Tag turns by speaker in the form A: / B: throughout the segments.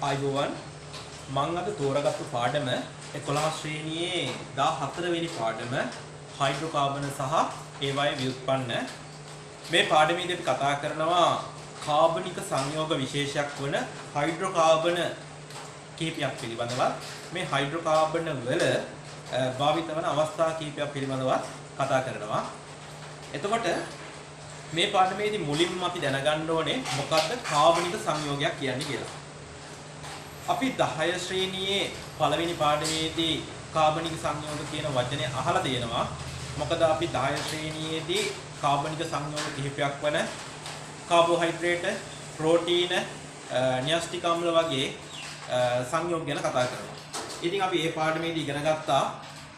A: ආයුබෝවන් මම අද තෝරාගත්තු පාඩම 11 ශ්‍රේණියේ 14 වෙනි පාඩම හයිඩ්‍රෝකාබන සහ ඒවායේ ව්‍යුත්පන්න මේ පාඩමේදී අපි කතා කරනවා කාබනික සංයෝග විශේෂයක් වන හයිඩ්‍රෝකාබන කීපයක් පිළිබඳව මේ හයිඩ්‍රෝකාබන වල භාවිත වන අවස්ථා කීපයක් පිළිබඳව කතා කරනවා. එතකොට මේ පාඩමේදී මුලින්ම අපි දැනගන්න ඕනේ මොකක්ද කාබනික සංයෝගයක් කියන්නේ කියලා. අපි 10 ශ්‍රේණියේ පළවෙනි පාඩමේදී කාබනික සංයෝග කියන වචනේ අහලා තියෙනවා. මොකද අපි 10 ශ්‍රේණියේදී කාබනික සංයෝග කිහිපයක් වන කාබෝහයිඩ්‍රේට, ප්‍රෝටීන, න්‍යෂ්ටික අම්ල වගේ සංයෝග ගැන කතා කරනවා. ඉතින් අපි මේ පාඩමේදී ඉගෙන ගත්තා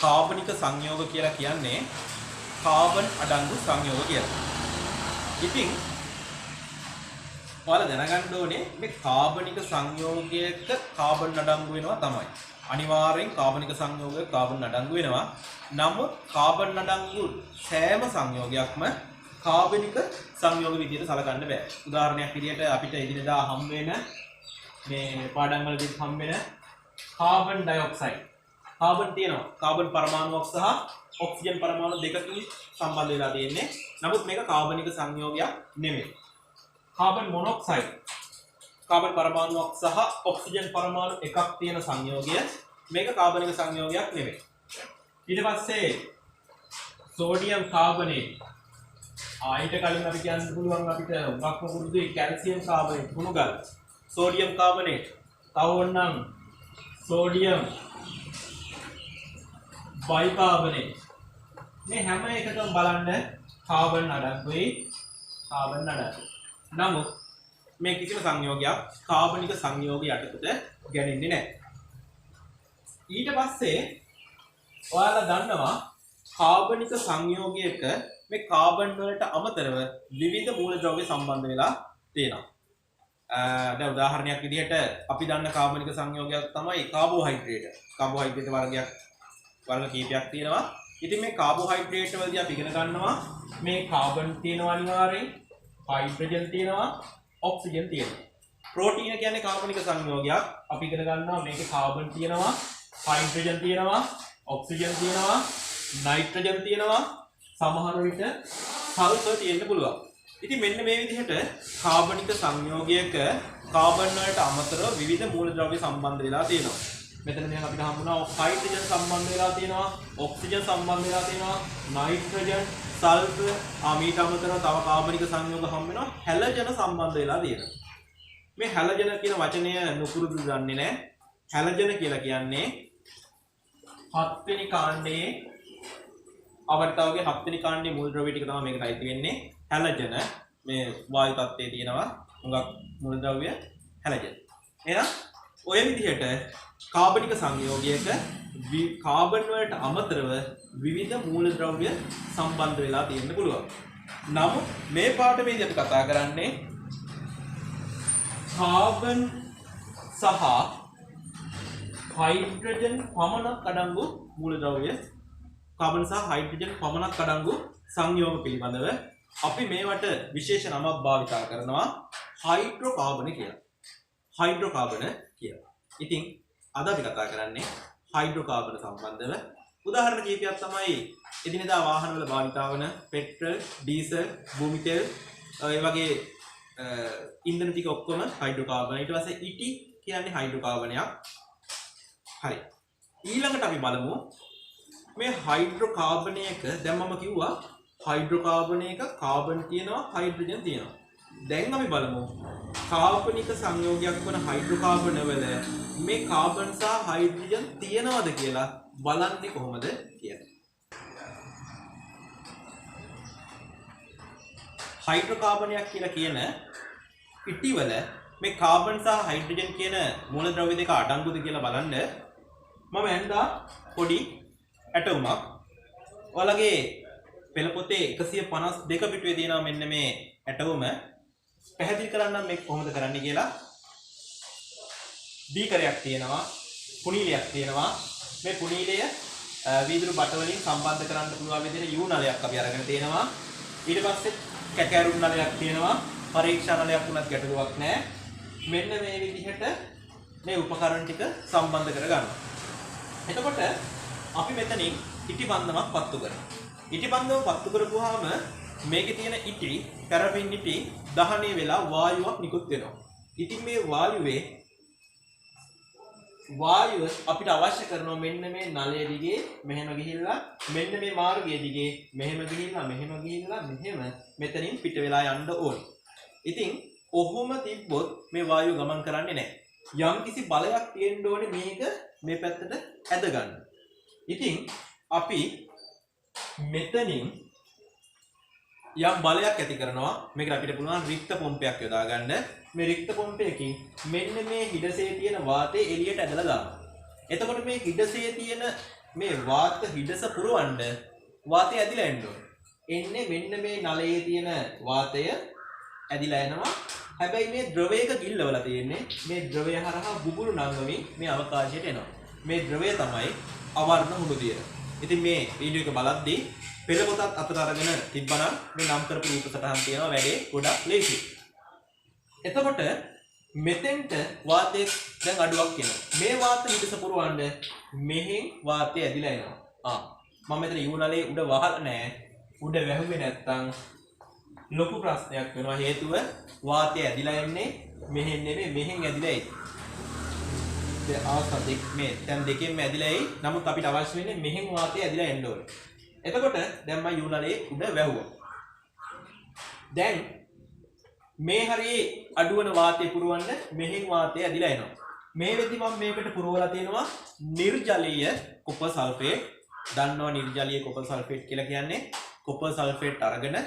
A: කාබනික සංයෝග කියලා කියන්නේ කාබන් අඩංගු සංයෝග කියලා. ඉතින් ඔයාලා දැනගන්න ඕනේ මේ කාබනික සංයෝගයක කාබන් අඩංගු වෙනවා තමයි. අනිවාර්යෙන් කාබනික සංයෝගයක කාබන් අඩංගු වෙනවා. නමුත් කාබන් අඩංගු සෑම සංයෝගයක්ම කාබනික සංයෝග විදිහට සලකන්න බෑ. උදාහරණයක් විදිහට අපිට එදිනෙදා හම් වෙන මේ පාඩම් වලදී හම් වෙන කාබන් ඩයොක්සයිඩ්. කාබන් තියෙනවා. කාබන් පරමාණුවක් සහ ඔක්සිජන් පරමාණු දෙකකින් සම්බන්ධ වෙලා තියෙන්නේ. නමුත් මේක කාබනික සංයෝගයක් නෙමෙයි. කාබන් මොනොක්සයිඩ් කාබන් පරමාණුවක් සහ ඔක්සිජන් පරමාණු එකක් තියෙන සංයෝගය මේක කාබනික සංයෝගයක් නෙමෙයි. ඊට පස්සේ සෝඩියම් කාබනේට් ඊට කලින් අපි කියන්න පුළුවන් අපිට උගක්ම පුරුදුයි කැල්සියම් කාබනේට් කුණුගල් සෝඩියම් කාබනේට් තව ඕනනම් සෝඩියම් බයිකාබනේට් මේ හැම එකකම බලන්න කාබන් අඩංගුයි කාබන් අඩංගු. නමුත් මේ කිසිම සංයෝගයක් කාබනික සංයෝග යටතට ගැනෙන්නේ නැහැ. ඊට පස්සේ ඔයාලා දන්නවා කාබනික සංයෝගයක මේ කාබන් වලට අමතරව විවිධ මූලද්‍රව්‍ය සම්බන්ධ වෙලා තියෙනවා. දැන් උදාහරණයක් විදිහට අපි දන්න කාබනික සංයෝගයක් තමයි කාබෝහයිඩ්‍රේට. කාබෝහයිඩ්‍රේට වර්ග කීපයක් තියෙනවා. ඉතින් මේ කාබෝහයිඩ්‍රේට වලදී අපි ඉගෙන ගන්නවා මේ කාබන් තියෙනවා අනිවාර්යෙන්, හයිඩ්‍රජන් තියෙනවා, ඔක්සිජන් තියෙනවා. ප්‍රෝටීන කියන්නේ කාබනික සංයෝගයක්. අපි ඉගෙන ගන්නවා මේකේ කාබන් තියෙනවා, හයිඩ්‍රජන් තියෙනවා, ඔක්සිජන් තියෙනවා, නයිට්‍රජන් තියෙනවා, සමහර විට සල්ෆර් තියෙන්න පුළුවන්. ඉතින් මෙන්න මේ විදිහට කාබනික සංයෝගයක කාබන් වලට අමතරව විවිධ මූලද්‍රව්‍ය සම්බන්ධ වෙලා තියෙනවා. මෙතන දැන් අපිට හම්බුණා හයිඩ්‍රජන් සම්බන්ධ වෙලා තියෙනවා, ඔක්සිජන් සම්බන්ධ වෙලා තියෙනවා, නයිට්‍රජන්, සල්ෆර්, මීට අමතරව තව කාබනික සංයෝග හම්බ වෙනවා, හැලජන සම්බන්ධ වෙලා තියෙනවා. මේ හැලජන කියන වචනය නුපුරුදු දන්නේ නැහැ. හැලජන කියලා කියන්නේ 7 වෙනි කාණ්ඩයේ අවර්තවගේ 7 වෙනි කාණ්ඩයේ මූලද්‍රව්‍ය ටික තමයි මේකට අයිති වෙන්නේ. හැලජන මේ වායු තත්ත්වයේ තියෙනවා හුඟක් මූලද්‍රව්‍ය හැලජන. එහෙනම් ඔය විදිහට කාබනික සංයෝගයක කාබන් වලට අමතරව විවිධ මූලද්‍රව්‍ය සම්බන්ධ වෙලා තියෙන්න පුළුවන්. නමුත් මේ පාඩමේදී අපි කතා කරන්නේ කාබන් සහ හයිඩ්‍රජන් පමණක් අඩංගු මූලද්‍රව්‍ය කාබන් සහ හයිඩ්‍රජන් පමණක් අඩංගු සංයෝග පිළිබඳව අපි මේවට විශේෂ නමක් භාවිතා කරනවා හයිඩ්‍රෝකාබන කියලා. හයිඩ්‍රෝකාබන කියලා. ඉතින් අද අපි කතා කරන්නේ හයිඩ්‍රෝකාබන සම්බන්ධව උදාහරණ කිහිපයක් තමයි එදිනෙදා වාහනවල භාවිතා වන පෙට්‍රල්, ඩීසල්, භූමි තෙල් ඒ වගේ ඉන්ධන ටික ඔක්කොම හයිඩ්‍රෝකාබන. ඊට පස්සේ ඉටි කියන්නේ හයිඩ්‍රෝකාබනයක්. හරි. ඊළඟට අපි බලමු මේ හයිඩ්‍රෝකාබනයක දැන් මම කිව්වා හයිඩ්‍රෝකාබනයක කාබන් තියෙනවා, හයිඩ්‍රජන් තියෙනවා. දැන් අපි බලමු කාබනික සංයෝගයක් වන හයිඩ්‍රෝකාබන වල මේ කාබන් සහ හයිඩ්‍රජන් තියෙනවද කියලා බලන්නේ කොහොමද කියලා. හයිඩ්‍රෝකාබනයක් කියලා කියන ඉටිවල මේ කාබන් සහ හයිඩ්‍රජන් කියන මූලද්‍රව්‍ය දෙක අඩංගුද කියලා බලන්න මම ඇඳා පොඩි ඇටවුමක්. ඔයාලගේ පෙළ පොතේ 152 පිටුවේ තියෙනවා මෙන්න මේ ඇටවුම. පැහැදිලි කරන්නම් මේක කොහොමද කරන්නේ කියලා. බීකරයක් තියෙනවා, පුනීලයක් තියෙනවා. මේ පුනීලය වීදුරු බට වලින් සම්බන්ධ කරන්න පුළුවන් විදිහට යූ නලයක් අපි අරගෙන තියෙනවා. ඊට පස්සේ කැකෑරුම් නලයක් තියෙනවා. පරීක්ෂා නලයක් උනත් ගැටලුවක් නැහැ. මෙන්න මේ විදිහට මේ උපකරණ ටික සම්බන්ධ කරගන්නවා. එතකොට අපි මෙතනින් ඉටි බන්ධමක් පත්තු කරනවා. ඉටි බන්ධම පත්තු කරපුවාම මේකේ තියෙන ඉටි පැරපින් ඉටි දහණය වෙලා වායුවක් නිකුත් වෙනවා. ඉතින් මේ වායුව අපිට අවශ්‍ය කරනවා මෙන්න මේ නලය දිගේ මෙහෙම ගිහිල්ලා මෙන්න මේ මාර්ගය දිගේ මෙහෙම ගිහිල්ලා මෙහෙම මෙතනින් පිට වෙලා යන්න ඕනේ. ඉතින් ඔහොම තිබ්බොත් මේ වායුව ගමන් කරන්නේ නැහැ. යම් කිසි බලයක් තියෙන්න ඕනේ මේක මේ පැත්තට ඇද ගන්න. ඉතින් අපි මෙතනින් යම් බලයක් ඇති කරනවා. මේකට අපිට පුළුවන් රික්ත පොම්පයක් යොදා ගන්න. මේ රික්ත පොම්පයකින් මෙන්න මේ හිඩසේ තියෙන වාතය එළියට ඇදලා දානවා. එතකොට මේ හිඩසේ තියෙන මේ හිඩස පුරවන්න වාතය ඇදිලා එන්න ඕනේ. එන්නේ මෙන්න මේ නලයේ තියෙන වාතය ඇදිලා එනවා. හැබැයි මේ ද්‍රවයක ගිල්ලවලා තියෙන්නේ. මේ ද්‍රවය හරහා බුබුලු නංගමින් මේ අවකාශයට එනවා. මේ ද්‍රවය තමයි අවර්ණ හුණුදිය. ඉතින් මේ වීඩියෝ එක බලද්දී පෙළ පොතත් අතට අරගෙන තිබ්බනම් මේ නම් කරපු රූප සටහන් තියෙනවා වැඩේ ගොඩක් ලේසියි. එතකොට මෙතෙන්ට වාතයේ දැන් අඩුවක් එනවා. මේ වාත හිඩස පුරවන්න මෙහෙන් වාතය ඇදිලා එනවා. මම මෙතන යූනලේ උඩ වහලා නැහැ. උඩ වැහුවේ නැත්තම් ලොකු ප්‍රශ්නයක් වෙනවා. හේතුව වාතය ඇදිලා එන්නේ මෙහෙන් නෙමෙයි මෙහෙන් ඇදිලා එයි. ඒ අවස්ථා දෙක මේ දැන් දෙකෙන්ම ඇදිලා එයි. නමුත් අපිට අවශ්‍ය වෙන්නේ මෙහෙන් වාතය ඇදිලා එන්න ඕනේ. එතකොට දැන් මම යූනලේ උඩ වැහුවා. දැන් මේ හරියේ අඩුවන වාතය පුරවන්න මෙහෙන් වාතය ඇදිලා එනවා. මේ වෙද්දි මම මේකට පුරවලා තියෙනවා නිර්ජලීය කොපර් සල්ෆේට්. දන්නවා නිර්ජලීය කොපර් සල්ෆේට් කියලා කියන්නේ කොපර් සල්ෆේට් අරගෙන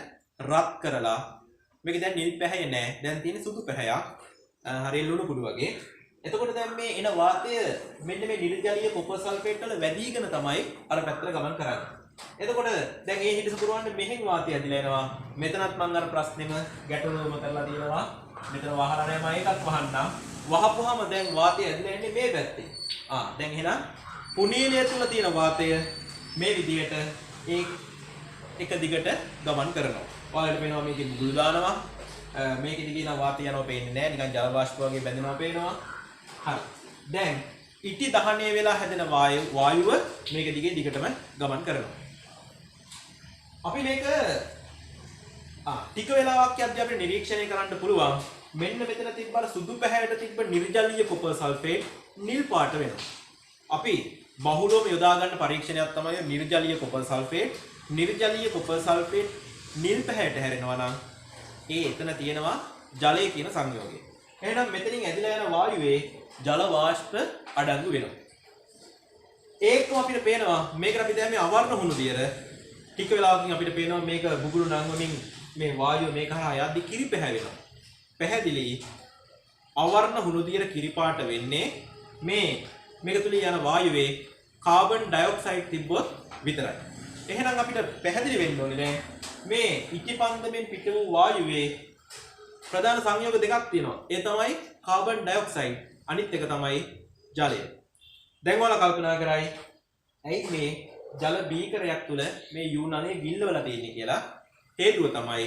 A: රත් කරලා මේක දැන් නිල් පැහැය නෑ. දැන් තියෙන සුදු පැහැයක්. හරිය ලුණු කුඩු වගේ. එතකොට දැන් මේ එන වාතය මෙන්න මේ නිර්ජලීය කොපර් සල්ෆේට් වල වැඩිගෙන තමයි අර පැත්තට ගමන් කරන්නේ. එතකොට දැන් මේ හිඩස පුරවන්න මෙහෙන් වාතය ඇදිලා එනවා. මෙතනත් මම අර ප්‍රශ්නෙම ගැටලුවම කරලා තියෙනවා. මෙතන වහලා නැහැ මම ඒකත් වහන්නම්. වහපුවාම දැන් වාතය ඇදිලා එන්නේ මේ පැත්තේ. දැන් එහෙනම් පුනීලය තුල තියෙන වාතය මේ විදිහට එක දිගට ගමන් කරනවා. ඔයාලට පේනවා මේකේ බුබුලු දානවා. මේකෙදි කියන වාතය යනවා පේන්නේ නැහැ. නිකන් ජල වාෂ්ප වගේ බැඳෙනවා පේනවා. හරි. දැන් ඉටි දහණය වෙලා හැදෙන වායුව මේක දිගේ දිගටම ගමන් කරනවා. අපි මේක ටික වෙලාවක් යද්දී අපිට නිරීක්ෂණය කරන්න පුළුවන් මෙන්න මෙතන තිබ්බර සුදු පැහැයට තිබ්බ නිර්ජලීය කොපර් සල්ෆේට් නිල් පාට වෙනවා. අපි බහුලවම යොදා ගන්න පරීක්ෂණයක් තමයි නිර්ජලීය කොපර් සල්ෆේට්. නිර්ජලීය කොපර් සල්ෆේට් නිල් පැහැයට හැරෙනවා නම් එතන තියෙනවා ජලය කියන සංයෝගය. එහෙනම් මෙතනින් ඇදිලා යන වායුවේ ජල වාෂ්ප අඩංගු වෙනවා. ඒකම අපිට පේනවා මේකට අපි දැන් මේ අවර්ණ හුණු දියර ටික වෙලාවකින් අපිට පේනවා මේක බුබුලු නංවමින් මේ වායුව මේක හරහා යද්දි කිරි පැහැවෙනවා. පැහැදිලි අවර්ණ හුණු දියර කිරි පාට වෙන්නේ මේක තුල යන වායුවේ කාබන් ඩයොක්සයිඩ් තිබ්බොත් විතරයි. එහෙනම් අපිට පැහැදිලි වෙන්න ඕනේ දැන් මේ ඉටිපන්දමෙන් පිට වූ වායුවේ ප්‍රධාන සංයෝග දෙකක් තියෙනවා. ඒ තමයි කාබන් ඩයොක්සයිඩ් අනිත් එක තමයි ජලය. දැන් ඔයාලා කල්පනා කරයි ඇයි මේ ජල බීකරයක් තුල මේ යූනලේ ගිල්ලවලා තියෙන්නේ කියලා. හේතුව තමයි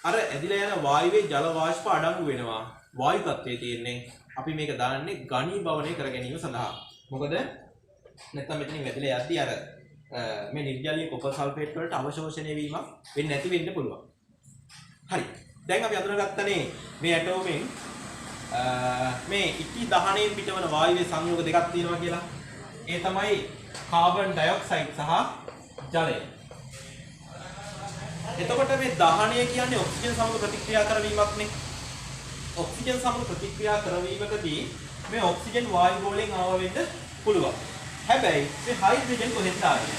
A: අර ඇදිලා යන වායුවේ ජල වාෂ්ප අඩංගු වෙනවා. වායු තත්ත්වයේ තියෙන්නේ අපි මේක දාන්නේ ඝනීභවනය කර ගැනීම සඳහා. මොකද නැත්නම් මෙතනින් වැදිලා යද්දී අර මේ නිර්ජලීය කොපර් සල්ෆේට් වලට අවශෝෂණය වීමක් වෙන්නේ නැති වෙන්න පුළුවන්. හරි. දැන් අපි අඳුනගත්තනේ මේ ඇටෝමෙන් මේ ඉටි දහණයෙන් පිටවන වායුවේ සංයෝග දෙකක් තියෙනවා කියලා. ඒ තමයි කාබන් ඩයොක්සයිඩ් සහ ජලය. එතකොට මේ දහණය කියන්නේ ඔක්සිජන් සමග ප්‍රතික්‍රියා කරවීමක්නේ. ඔක්සිජන් සමග ප්‍රතික්‍රියා කරවීමකදී මේ ඔක්සිජන් වායු ගෝලයෙන් ආව වෙන්න පුළුවන්. හැබැයි මේ හයිඩ්‍රජන් කොහෙන්ද ආවේ?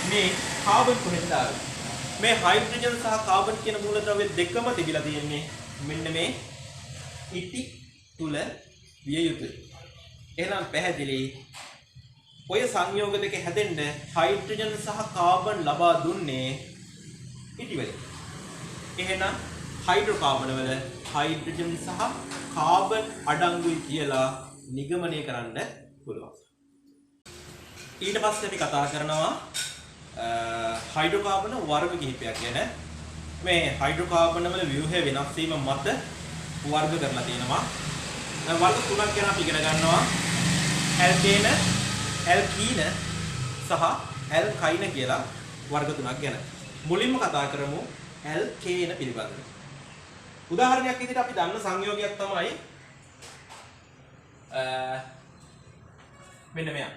A: මේ කාබන් කොහෙන්ද ආවේ? මේ හයිඩ්‍රජන් සහ කාබන් කියන මූලද්‍රව්‍ය දෙකම තිබිලා තියෙන්නේ මෙන්න මේ ඉටි තුල විය යුතුයි. එහෙනම් පැහැදිලි ඔය සංයෝග දෙක හැදෙන්න හයිඩ්‍රජන් සහ කාබන් ලබා දුන්නේ ඉටි වලින්. එහෙනම් හයිඩ්‍රෝකාබන වල හයිඩ්‍රජන් සහ කාබන් අඩංගුයි කියලා නිගමනය කරන්න පුළුවන්. ඊට පස්සේ අපි කතා කරනවා හයිඩ්‍රෝකාබන වර්ග කිහිපයක් ගැන. මේ හයිඩ්‍රෝකාබන වල ව්‍යුහය වෙනස් වීම මත වර්ග කරලා තියෙනවා. වර්ග තුනක් ගැන අපි ඉගෙන ගන්නවා. ඇල්කේන, ඇල්කීන සහ ඇල්කයින කියලා වර්ග තුනක් ගැන. මුලින්ම කතා කරමු ඇල්කේන පිළිබඳව. උදාහරණයක් විදිහට අපි දන්න සංයෝගයක් තමයි මෙන්න මෙයා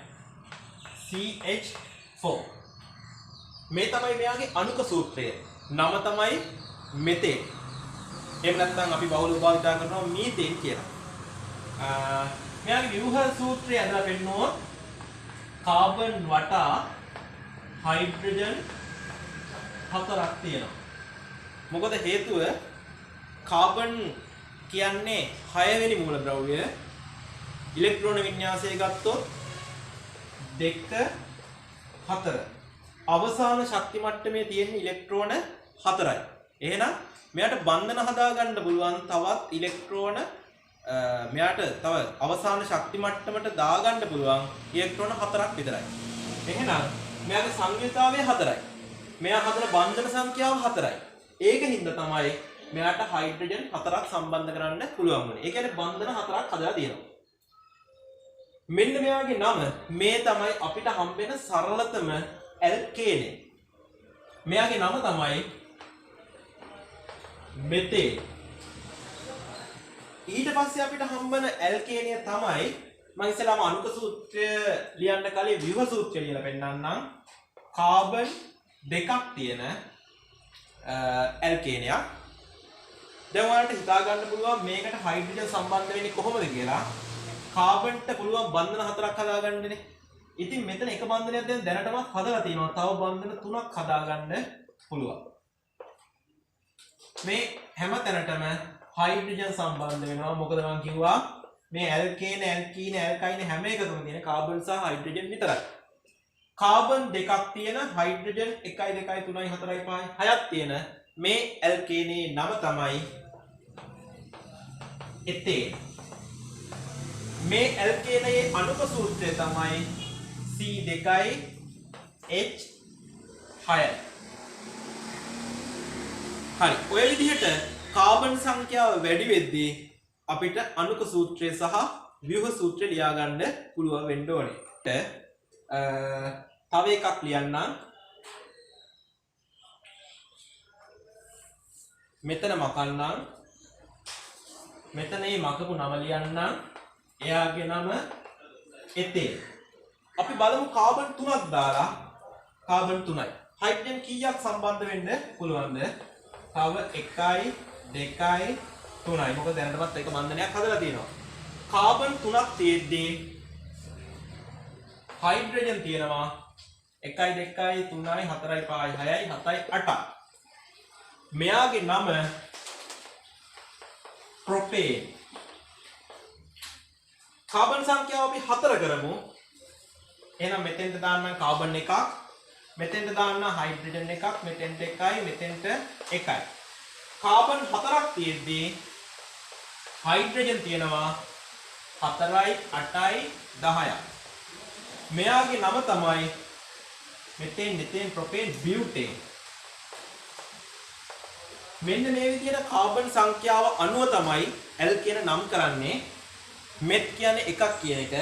A: CH4. මේ තමයි මෙයාගේ අණුක සූත්‍රය. නම තමයි මෙතේන්. එහෙම නැත්නම් අපි බහුල භාවිත කරනවා මීතේන් කියලා. මෙයාගේ ව්‍යුහ සූත්‍රය ඇදලා පෙන්නනවා කාබන් වටා හයිඩ්‍රජන් 4ක් තියෙනවා. මොකද හේතුව කාබන් කියන්නේ 6 වෙනි මූලද්‍රව්‍ය. ඉලෙක්ට්‍රෝන වින්‍යාසය ගත්තොත් 2 4. අවසාන ශක්ති මට්ටමේ තියෙන ඉලෙක්ට්‍රෝන 4යි. එහෙනම් මෙයාට බන්ධන හදාගන්න පුළුවන් තවත් ඉලෙක්ට්‍රෝන මෙයාට තව අවසාන ශක්ති මට්ටමට දාගන්න පුළුවන් ඉලෙක්ට්‍රෝන 4ක් විතරයි. එහෙනම් මෙයාගේ සංයුතාවය 4යි. මෙයා හදන බන්ධන සංඛ්‍යාව 4යි. ඒකින්ද තමයි මෙයාට හයිඩ්‍රජන් 4ක් සම්බන්ධ කරන්න පුළුවන් වුනේ. ඒ කියන්නේ බන්ධන 4ක් හදලා තියෙනවා. මෙන්න මෙයාගේ නම මේ තමයි අපිට හම්බෙන සරලතම ඇල්කේනය. මෙයාගේ නම තමයි මෙතේන්. ඊට පස්සේ අපිට හම්බෙන ඇල්කේනය තමයි මම ඉස්සෙල්ලාම අණුක සූත්‍රය ලියන්න කලින් ව්‍යුහ සූත්‍රය ලියලා පෙන්නන්නම්. කාබන් දෙකක් තියෙන ඇල්කේනයක්. දැන් ඔයාලට හිතා ගන්න පුළුවන් මේකට හයිඩ්‍රජන් සම්බන්ධ වෙන්නේ කොහොමද කියලා. කාබන්ට පුළුවන් බන්ධන 4ක් හදාගන්නනේ. ඉතින් මෙතන එක බන්ධනයක් දැනටමත් හදලා තියෙනවා. තව බන්ධන 3ක් හදාගන්න පුළුවන්. මේ හැම තැනටම හයිඩ්‍රජන් සම්බන්ධ වෙනවා. මොකද මම කිව්වා මේ ඇල්කේන, ඇල්කීන, ඇල්කයින හැම එකකම තියෙන කාබන් සහ හයිඩ්‍රජන් විතරයි. කාබන් දෙකක් තියෙන හයිඩ්‍රජන් 1 2 3 4 5 6ක් තියෙන මේ ඇල්කේනයේ නම තමයි එතේන්. මේ ඇල්කේනයේ අණුක සූත්‍රය තමයි C2H6. හරි. ඔය විදිහට කාබන් සංඛ්‍යාව වැඩි වෙද්දී අපිට අණුක සූත්‍රය සහ ව්‍යුහ සූත්‍රය ලියා ගන්න පුළුවන් වෙන්න ඕනේ. තව එකක් ලියන්නම්. මෙතන මකන්නම්. මෙතන මේ මකපු නම ලියන්නම්. එයාගේ නම එතේන්. අපි බලමු කාබන් 3ක් දාලා කාබන් 3යි. හයිඩ්‍රජන් කීයක් සම්බන්ධ වෙන්න පුළුවන්ද? තව 1යි 2යි 3යි. මොකද දැනටමත් එක බන්ධනයක් හදලා තියෙනවා. කාබන් 3ක් තියෙද්දී හයිඩ්‍රජන් තියෙනවා 1යි 2යි 3යි 4යි 5යි 6යි 7යි 8යි. මෙයාගේ නම ප්‍රොපේන්. කාබන් සංඛ්‍යාව අපි 4 කරමු. එහෙනම් මෙතෙන්ට දාන්නම් කාබන් එකක්, මෙතෙන්ට දාන්න හයිඩ්‍රජන් එකක්, මෙතෙන්ට එකයි, මෙතෙන්ට එකයි. කාබන් 4ක් තියෙද්දී හයිඩ්‍රජන් තියෙනවා 4යි 8යි 10යි. මෙයාගේ නම තමයි මෙතෙන් ප්‍රොපේන් බියුටේන්. මෙන්න මේ විදිහට කාබන් සංඛ්‍යාව අනුව තමයි ඇල්කේන නම් කරන්නේ. මෙත් කියන්නේ එකක් කියන එක,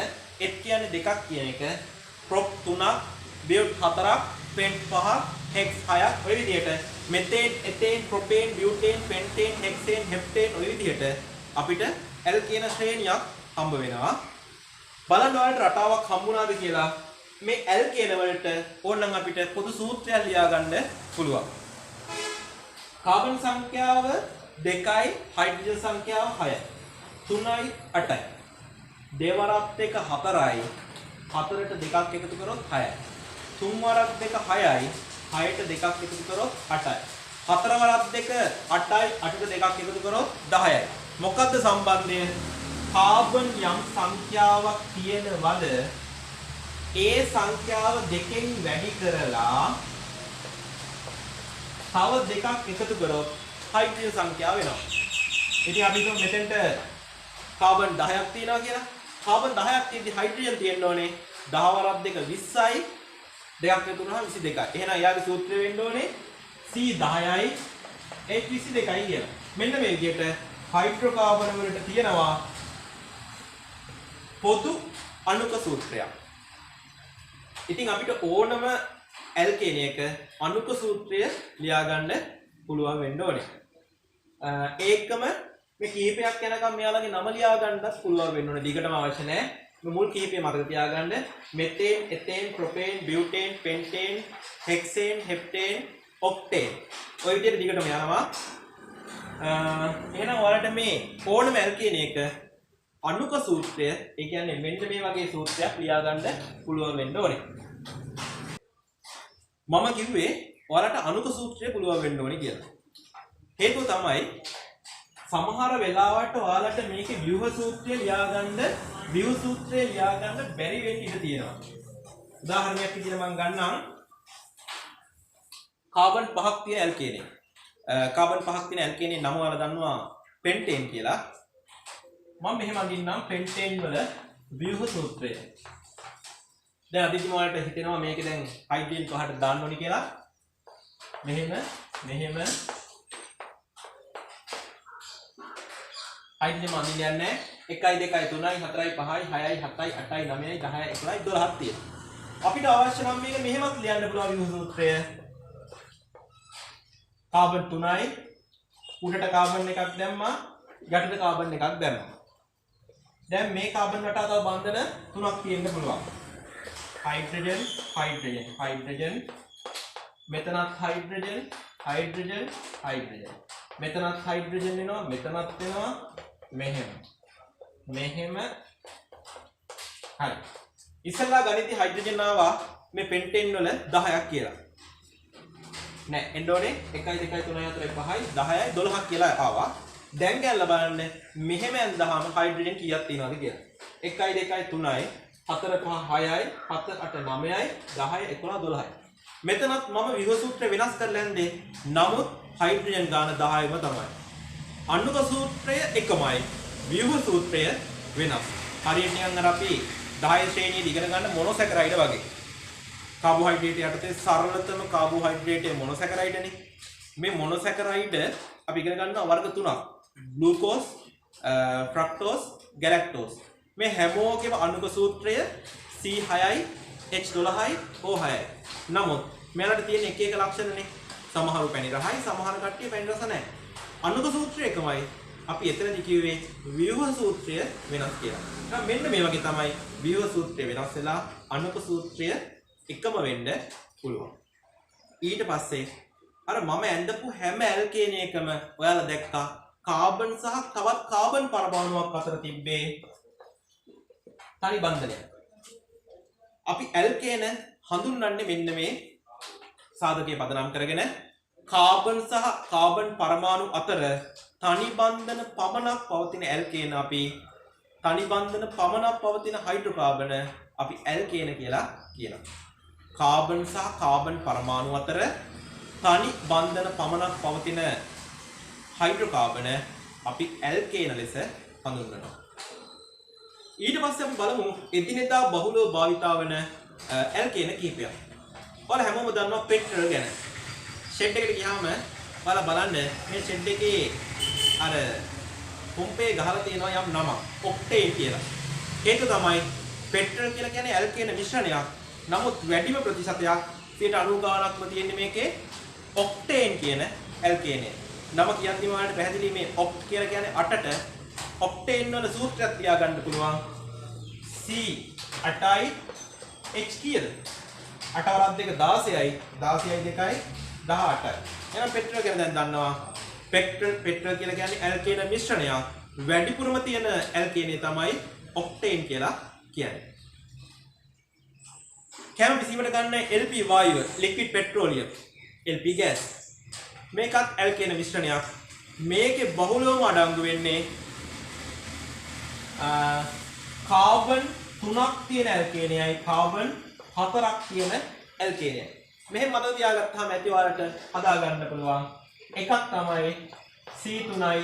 A: එත් කියන්නේ දෙකක් කියන එක, ප්‍රොප් 3ක්, බියුට් 4ක්, පෙන්ට් 5ක්, හෙක්ස් 6ක් ඔය විදිහට මෙතේන්, එතේන්, ප්‍රොපේන්, බියුටේන්, පෙන්ටේන්, හෙක්සේන්, හෙප්ටේන් ඔය විදිහට අපිට ඇල්කේන ශ්‍රේණියක් හම්බ වෙනවා. බලන්න ඔයාලට රටාවක් හම්බුණාද කියලා. මේ ඇල්කේන වලට ඕනනම් අපිට පොදු සූත්‍රයක් ලියා ගන්න පුළුවන්. කාබන් සංඛ්‍යාව 2යි, හයිඩ්‍රජන් සංඛ්‍යාව 6යි. 3යි 8යි. දෙවරක් එක 4යි. 4ට දෙකක් එකතු කරොත් 6යි. 3 වරක් දෙක 6යි. 6ට දෙකක් එකතු කරොත් 8යි. 4 වරක් දෙක 8යි. 8ට දෙකක් එකතු කරොත් 10යි. මොකද්ද සම්බන්ධය? කාබන් යම් සංඛ්‍යාවක් තියෙනවද ඒ සංඛ්‍යාව දෙකෙන් වැඩි කරලා තව දෙකක් එකතු කරොත් හයිඩ්‍රජන් සංඛ්‍යාව වෙනවා. ඉතින් අපි හිතමු මෙතෙන්ට කාබන් 10ක් තියෙනවා කියලා. කාබන් 10ක් තියෙද්දි හයිඩ්‍රජන් තියෙන්න ඕනේ 10 වරක් දෙක 20යි. දෙකක් එකතු කරනවා 22යි. එහෙනම් යාගේ සූත්‍රය වෙන්න ඕනේ C10යි H22යි කියලා. මෙන්න මේ විදිහට හයිඩ්‍රෝකාබන වලට තියෙනවා පොදු අණුක සූත්‍රයක්. ඉතින් අපිට ඕනම ඇල්කේන එක අණුක සූත්‍රය ලියා ගන්න පුළුවන් වෙන්න ඕනේ. ඒකම මේ කීපයක් යනකම් මෙයාලගේ නම ලියා ගන්නත් පුළුවන් වෙන්න ඕනේ. දිගටම අවශ්‍ය නැහැ. මේ මුල් කීපය මතක තියාගන්න. මෙතේන්, එතේන්, ප්‍රොපේන්, බියුටේන්, පෙන්ටේන්, හෙක්සේන්, හෙප්ටේන්, ඔක්ටේන්. ඔය විදිහට දිගටම යනවා. එහෙනම් ඔයාලට මේ ඕනම ඇල්කේන එක අණුක සූත්‍රය, ඒ කියන්නේ මෙන්න මේ වගේ සූත්‍රයක් ලියා ගන්න පුළුවන් වෙන්න ඕනේ. මම කිව්වේ ඔයාලට අණුක සූත්‍රය පුළුවන් වෙන්න ඕනේ කියලා. හේතුව තමයි සමහර වෙලාවට ඔයාලට මේකේ ව්‍යුහ සූත්‍රය ලියා ගන්න බැරි වෙන්න ඉඩ තියෙනවා. උදාහරණයක් විදිහට මම ගන්නම්. කාබන් 5ක් තියෙන ඇල්කේනේ. කාබන් 5ක් තියෙන ඇල්කේනේ නම ඔයාලා දන්නවා පෙන්ටේන් කියලා. මම මෙහෙම අඳින්නම් පෙන්ටේන් වල ව්‍යුහ සූත්‍රය. දැන් අදින්ම ඔයාලට හිතෙනවා මේක දැන් හයිඩ්‍රජන් පහට දාන්න ඕනි කියලා. මෙහෙම හයිඩ්‍රජන් අඳින්න යන්නේ 1 2 3 4 5 6 7 8 9 10 11 12ක් තියෙනවා. අපිට අවශ්‍ය නම් මේක මෙහෙමත් ලියන්න පුළුවන් ව්‍යුහ සූත්‍රය. කාබන් 3යි උඩට කාබන් එකක් දැම්මා යටට කාබන් එකක් දැම්මා. දැන් මේ කාබන් වලට තව බන්ධන තුනක් තියෙන්න පුළුවන්. හයිඩ්‍රජන් මෙතනත් හයිඩ්‍රජන් මෙතනත් හයිඩ්‍රජන් වෙනවා මෙතනත් වෙනවා මෙහෙම හරි. ඉස්සෙල්ලා ගණිතී හයිඩ්‍රජන් ආවා මේ පෙන්ටේන් වල 10ක් කියලා. නෑ එන්ඩෝනේ 1 2 3 4 5යි 10යි 12ක් කියලා ආවා. දැන් ගැල්ල බලන්න මෙහෙම ඇඳහම හයිඩ්‍රජන් කීයක් තියෙනවද කියලා. 1 2 3යි 4 5 6යි 7 8 9යි 10යි 11 12යි. මෙතනත් මම ව්‍යුහ සූත්‍රය වෙනස් කරලා ඇඳේ. නමුත් හයිඩ්‍රජන් ගාන 10යිම තමයි. අණුක සූත්‍රය එකමයි. ව්‍යුහ සූත්‍රය වෙනස්. හරියට නිකන් අර අපි 10 ශ්‍රේණියේ ඉගෙන ගන්න මොනොසැකරයිඩ් වගේ. කාබෝහයිඩ්‍රේට් යටතේ සරලතම කාබෝහයිඩ්‍රේට් මොනොසැකරයිඩ්නේ. මේ මොනොසැකරයිඩ් අපි ඉගෙන ගන්නවා වර්ග තුනක්. ග්ලූකෝස්, ෆ්‍රක්ටෝස්, ගැලැක්ටෝස්. මේ හැමෝගෙම අණුක සූත්‍රය C6යි, H12යි, O6යි. නමුත් මෙයාලට තියෙන එක එක ලක්ෂණනේ. සමහරු පැණි රහයි, සමහර කට්ටිය පැණි රස නැහැ. අණුක සූත්‍රය එකමයි. අපි එතනදි කිව්වේ ව්‍යුහ සූත්‍රය වෙනස් කියලා. එහෙනම් මෙන්න මේ වගේ තමයි ව්‍යුහ සූත්‍රය වෙනස් වෙලා අණුක සූත්‍රය එකම වෙන්න පුළුවන්. ඊට පස්සේ අර මම ඇඳපු හැම ඇල්කේනයකම ඔයාලා දැක්කා කාබන් සහ තවත් කාබන් පරමාණුවක් අතර තිබ්බේ තනි බන්ධනයක්. අපි ඇල්කේන හඳුන්වන්නේ මෙන්න මේ සාධකයේ පදනම් කරගෙන කාබන් සහ කාබන් පරමාණු අතර තනි බන්ධන පමණක් පවතින ඇල්කේන අපි තනි බන්ධන පමණක් පවතින හයිඩ්‍රෝකාබන අපි ඇල්කේන කියලා කියනවා. කාබන් සහ කාබන් පරමාණු අතර තනි බන්ධන පමණක් පවතින හයිඩ්‍රෝකාබන අපි ඇල්කේන ලෙස හඳුන්වනවා. ඊට පස්සේ අපි බලමු එදිනෙදා බහුලව භාවිතා වන ඇල්කේන කිහිපයක්. ඔයාලා හැමෝම දන්නවා පෙට්‍රල් ගැන. ෂෙඩ් එකට ගියාම ඔයාලා බලන්න මේ ෂෙඩ් එකේ අර පොම්පේ ගහලා තියෙනවා යම් නමක් ඔක්ටේන් කියලා. ඒක තමයි පෙට්‍රල් කියලා කියන්නේ ඇල්කේන මිශ්‍රණයක්. නමුත් වැඩිම ප්‍රතිශතයක් 90 ගාණක්ම තියෙන්නේ මේකේ ඔක්ටේන් කියන ඇල්කේනය. නම කියද්දිම ඔයාලට පැහැදිලි මේ ඔක්ට් කියලා කියන්නේ 8ට ඔක්ටේන් වල සූත්‍රයක් තියා ගන්න පුළුවන්. C 8යි H කීයද? 8 වරක් දෙක 16යි 16යි 2යි 18යි. එහෙනම් පෙට්‍රල් ගැන දැන් දන්නවා. පෙට්‍රල් කියලා කියන්නේ ඇල්කේන මිශ්‍රණයක්. වැඩිපුරම තියෙන ඇල්කේනේ තමයි ඔක්ටේන් කියලා කියන්නේ. කැම විසීමට ගන්න LP වායුව, liquid petroleum, LP gas. මේකත් ඇල්කේන මිශ්‍රණයක්. මේකේ බහුලවම අඩංගු වෙන්නේ කාබන් 3ක් තියෙන ඇල්කේනයයි කාබන් 4ක් තියෙන ඇල්කේනයයි. මෙහෙම මතක තියාගත්තාම ඇති ඔයාලට හදා ගන්න පුළුවන්. එකක් තමයි C3යි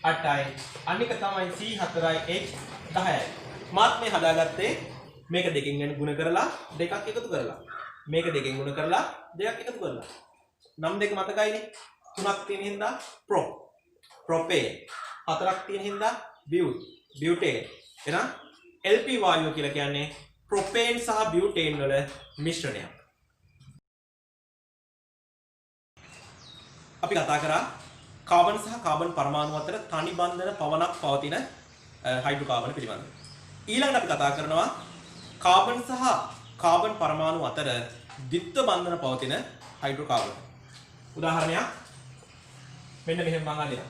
A: H8යි. අනික තමයි C4යි H10යි. මාත් මේ හදාගත්තේ මේක දෙකෙන් ගුණ කරලා දෙකක් එකතු කරලා. මේක දෙකෙන් ගුණ කරලා දෙකක් එකතු කරලා. නම් දෙක මතකයිනේ. 3ක් තියෙන හින්දා propane. 4ක් තියෙන හින්දා butane. එහෙනම් LP වායුව කියලා කියන්නේ ප්‍රොපේන් සහ බියුටේන් වල මිශ්‍රණයක්. අපි කතා කරා කාබන් සහ කාබන් පරමාණු අතර තනි බන්ධන පවණක් පවතින හයිඩ්‍රෝකාබන් පිළිබඳව. ඊළඟට අපි කතා කරනවා කාබන් සහ කාබන් පරමාණු අතර ද්විත්ව බන්ධන පවතින හයිඩ්‍රෝකාබන්. උදාහරණයක් මෙන්න මෙහෙම මම අල්ලනවා.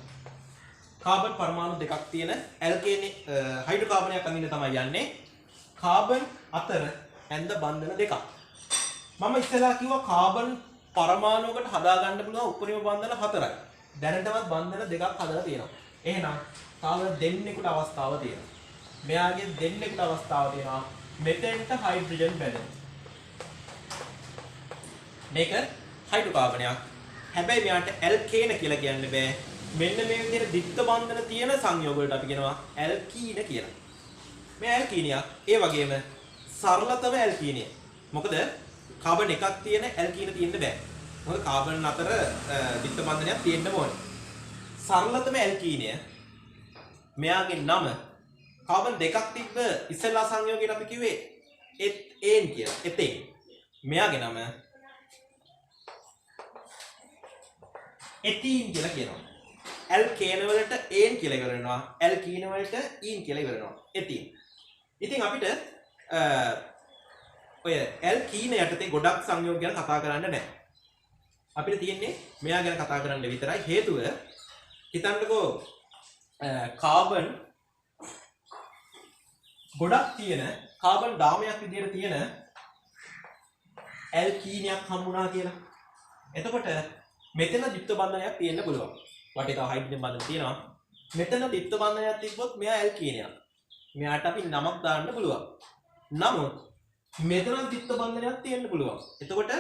A: කාබන් පරමාණු දෙකක් තියෙන ඇල්කේනේ හයිඩ්‍රෝකාබනයක් අඳින්න තමයි යන්නේ. කාබන් අතර ඇඳ බන්ධන දෙකක්. මම ඉස්සෙල්ලා කිව්වා කාබන් පරමාණුවකට හදා ගන්න පුළුවන් උපරිම බන්ධන 4යි. දැනටමත් බන්ධන දෙකක් හදලා තියෙනවා. එහෙනම් තාම දෙන්නෙකුට අවස්ථාව තියෙනවා. මෙයාගේ දෙන්නෙකුට අවස්ථාව තියෙනවා. මෙතෙන්ට හයිඩ්‍රජන් බැඳෙන. මේක හයිඩ්‍රෝකාබනයක්. හැබැයි මෙයාට ඇල්කේන කියලා කියන්න බෑ. මෙන්න මේ විදිහට ද්විත්ව බන්ධන තියෙන සංයෝග වලට අපි කියනවා ඇල්කීන කියලා. මේ ඇල්කීනියක් ඒ වගේම සරලතම ඇල්කීනිය. මොකද කාබන් එකක් තියෙන ඇල්කීන තියෙන්න බෑ. මොකද කාබන් අතර ද්විත්ව බන්ධනයක් තියෙන්න ඕනේ. සරලතම ඇල්කීනිය මෙයාගේ නම කාබන් දෙකක් තිබ්බ ඉස්සෙල්ලා සංයෝගයට අපි කිව්වේ එතේන් කියලා. එතේන්. මෙයාගේ නම එතීන් කියලා කියනවා. ඇල්කේන වලට ඒන් කියලා ඉවර වෙනවා. ඇල්කීන වලට ඊන් කියලා ඉවර වෙනවා. එතීන්. ඉතින් අපිට ඔය ඇල්කීන යටතේ ගොඩක් සංයෝග ගැන කතා කරන්න නැහැ. අපිට තියෙන්නේ මෙයා ගැන කතා කරන්න විතරයි. හේතුව හිතන්නකෝ කාබන් ගොඩක් තියෙන කාබන් දාමයක් විදිහට තියෙන ඇල්කීනයක් හම්බුණා කියලා. එතකොට මෙතන ද්විත්ව බන්ධනයක් තියෙන්න පුළුවන්. වටේ තව හයිඩ්‍රජන් බන්ධන තියෙනවා. මෙතන ද්විත්ව බන්ධනයක් තිබ්බොත් මෙයා ඇල්කීනයක්. මෙයාට අපි නමක් දාන්න පුළුවන්. නමුත් මෙතන ද්විත්ව බන්ධනයක් තියෙන්න පුළුවන්. එතකොට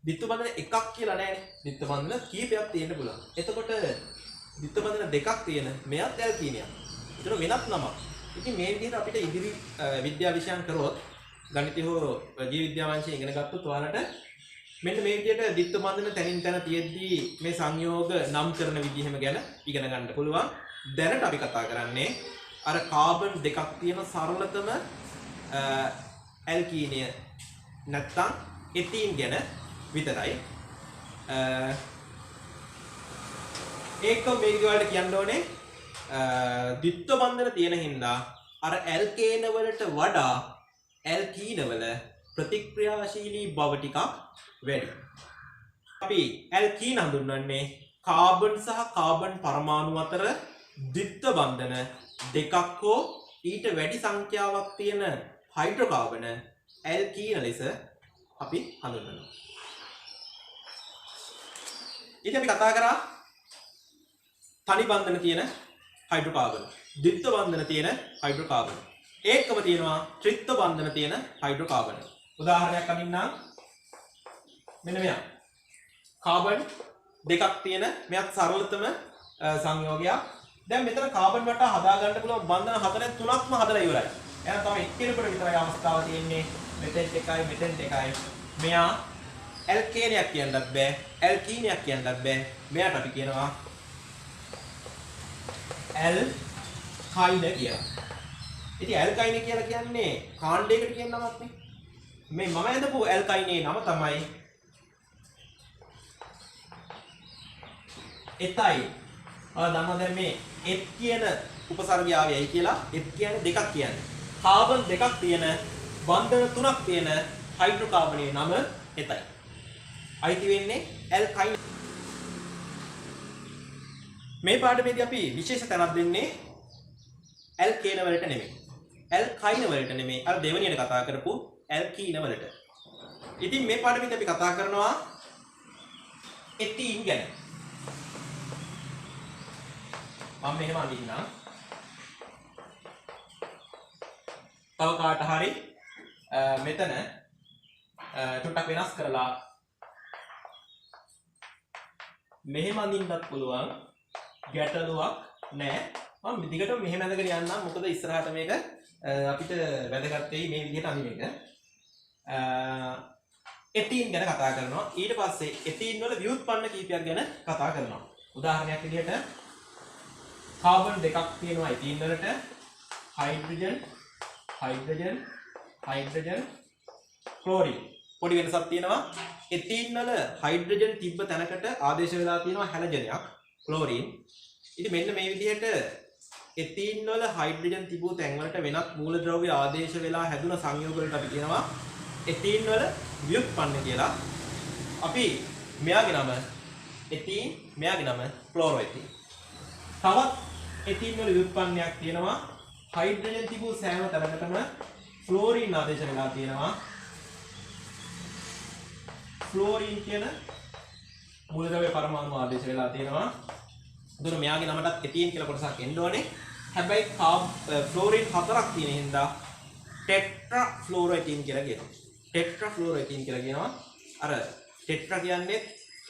A: ද්විත්ව බන්ධන එකක් කියලා නැහැ. ද්විත්ව බන්ධන කීපයක් තියෙන්න පුළුවන්. එතකොට ද්විත්ව බන්ධන දෙකක් තියෙන මෙයාත් ඇල්කීනයක්. ඒතර වෙනත් නමක්. ඉතින් මේ විදිහට අපිට ඉදිරි විද්‍යා විෂයන් කරොත් ගණිතය හෝ ජීව විද්‍යාව වංශය ඉගෙන ගත්තොත් ඔයාලට මෙන්න මේ විදිහට ද්විත්ව බන්ධන තනින් තන තියෙද්දී මේ සංයෝග නම් කරන විදිහම ගැන ඉගෙන ගන්න පුළුවන්. දැනට අපි කතා කරන්නේ අර කාබන් දෙකක් තියෙන සරලතම ඇල්කීනිය නැත්තම් එතීන් ගැන විතරයි. ඒක මේ විදිහට කියන්න ඕනේ ද්විත්ව බන්ධන තියෙන හින්දා අර ඇල්කේන වලට වඩා ඇල්කීන වල ප්‍රතික්‍රියාශීලී බව ටිකක් වැඩි. අපි ඇල්කීන හඳුන්වන්නේ කාබන් සහ කාබන් පරමාණු අතර ද්විත්ව බන්ධන දෙකක් හෝ ඊට වැඩි සංඛ්‍යාවක් තියෙන හයිඩ්‍රෝකාබන ඇල්කීන ලෙස අපි හඳුන්වනවා. ඊට අපි කතා කරා තනි බන්ධන තියෙන හයිඩ්‍රෝකාබන, ද්විත්ව බන්ධන තියෙන හයිඩ්‍රෝකාබන. ඒකම තියෙනවා ත්‍රිත්ව බන්ධන තියෙන හයිඩ්‍රෝකාබන. උදාහරණයක් අඳින්නම්. මෙන්න මෙයා. කාබන් දෙකක් තියෙන මෙයක් සරලතම සංයෝගයක්. දැන් මෙතන කාබන් වලට හදා ගන්න පුළුවන් බන්ධන හතරෙන් තුනක්ම හදලා ඉවරයි. එහෙනම් තව එක්කෙනෙකුට විතරයි අවස්ථාව තියෙන්නේ. මෙතෙන් එකයි මෙතෙන් එකයි. මෙයා ඇල්කේනියක් කියන්නත් බෑ. ඇල්කීනියක් කියන්නත් බෑ. මෙයාට අපි කියනවා ඇල්කයින කියලා. ඉතින් ඇල්කයින කියලා කියන්නේ කාණ්ඩයකට කියන නමක් නේ. මේ මම ඇඳපු ඇල්කයිනේ නම තමයි එතයි. දන්නවා දැන් මේ එත් කියන උපසර්ගය ආවේයි කියලා. එත් කියන්නේ දෙකක් කියන්නේ. කාබන් දෙකක් තියෙන බන්ධන තුනක් තියෙන හයිඩ්‍රෝකාබනයේ නම එතයි. අයිති වෙන්නේ ඇල්කයින. මේ පාඩමේදී අපි විශේෂ තැනක් දෙන්නේ ඇල්කේන වලට නෙමෙයි. ඇල්කයින වලට නෙමෙයි. අර දෙවෙනියට කතා කරපු ඇල්කීන වලට. ඉතින් මේ පාඩමේදී අපි කතා කරනවා එතීන් ගැන. මම මෙහෙම අඳින්නම්. තව කාට හරි මෙතන ටුට්ටක් වෙනස් කරලා මෙහෙම අඳින්නත් පුළුවන්. ගැටලුවක් නැහැ. මම දිගටම මෙහෙම ඇඳගෙන යන්නම්. මොකද ඉස්සරහට මේක අපිට වැදගත් වෙයි මේ විදිහට අඳින එක. එතීන් ගැන කතා කරනවා. ඊට පස්සේ එතීන් වල ව්‍යුත්පන්න කීපයක් ගැන කතා කරනවා. උදාහරණයක් විදිහට කාබන් දෙකක් තියෙනවා එතීන් වලට. Hydrogen hydrogen chlorine. පොඩි වෙනසක් තියෙනවා. එතීන් වල හයිඩ්‍රජන් තිබ්බ තැනකට ආදේශ වෙලා තියෙනවා හැලජනයක් ක්ලෝරින්. ඉතින් මෙන්න මේ විදිහට එතීන් වල හයිඩ්‍රජන් තිබූ තැන් වලට වෙනත් මූලද්‍රව්‍ය ආදේශ වෙලා හැදුන සංයෝග වලට අපි කියනවා එතීන් වල ව්‍යුත්පන්න කියලා. අපි මෙයාගේ නම එතීන්, මෙයාගේ නම ක්ලෝරෝඑතීන්. තවත් එතීන් වල ව්‍යුත්පන්නයක් තියෙනවා. හයිඩ්‍රජන් තිබූ සෑම තැනකටම ෆ්ලෝරින් ආදේශ වෙලා තියෙනවා. ෆ්ලෝරින් කියන මූලද්‍රව්‍ය පරමාණු ආදේශ වෙලා තියෙනවා. එතකොට මෙයාගේ නමටත් එතීන් කියලා කොටසක් එන්න ඕනේ. හැබැයි ෆ්ලෝරින් හතරක් තියෙන හින්දා ටෙට්‍රා ෆ්ලෝරෝඑතීන් කියලා කියනවා. ටෙට්‍රා ෆ්ලෝරෝඑතීන් කියලා කියනවා. අර ටෙට්‍රා කියන්නේ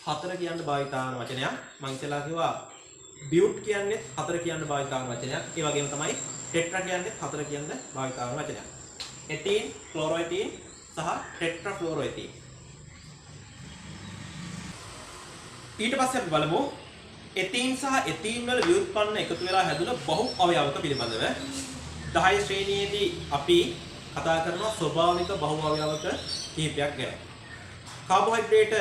A: හතර කියන්න භාවිත කරන වචනයක්. මම ඉතලා කිව්වා බියුට් කියන්නේ හතර කියන්න භාවිත කරන වචනයක්. ඒ වගේම තමයි ටෙට්‍රා කියන්නේ හතර කියන්න භාවිත කරන වචනයක්. එතීන්, ක්ලෝරෝඑතීන් සහ ටෙට්‍රා ෆ්ලෝරෝඑතීන්. ඊට පස්සේ අපි බලමු එතීන් සහ එතීන් වල ව්‍යුත්පන්න එකතු වෙලා හැදුන බහු අවයවක පිළිබඳව. 10 ශ්‍රේණියේදී අපි කතා කරනවා ස්වභාවික බහු අවයවක කිහිපයක් ගැන. කාබෝහයිඩ්‍රේට්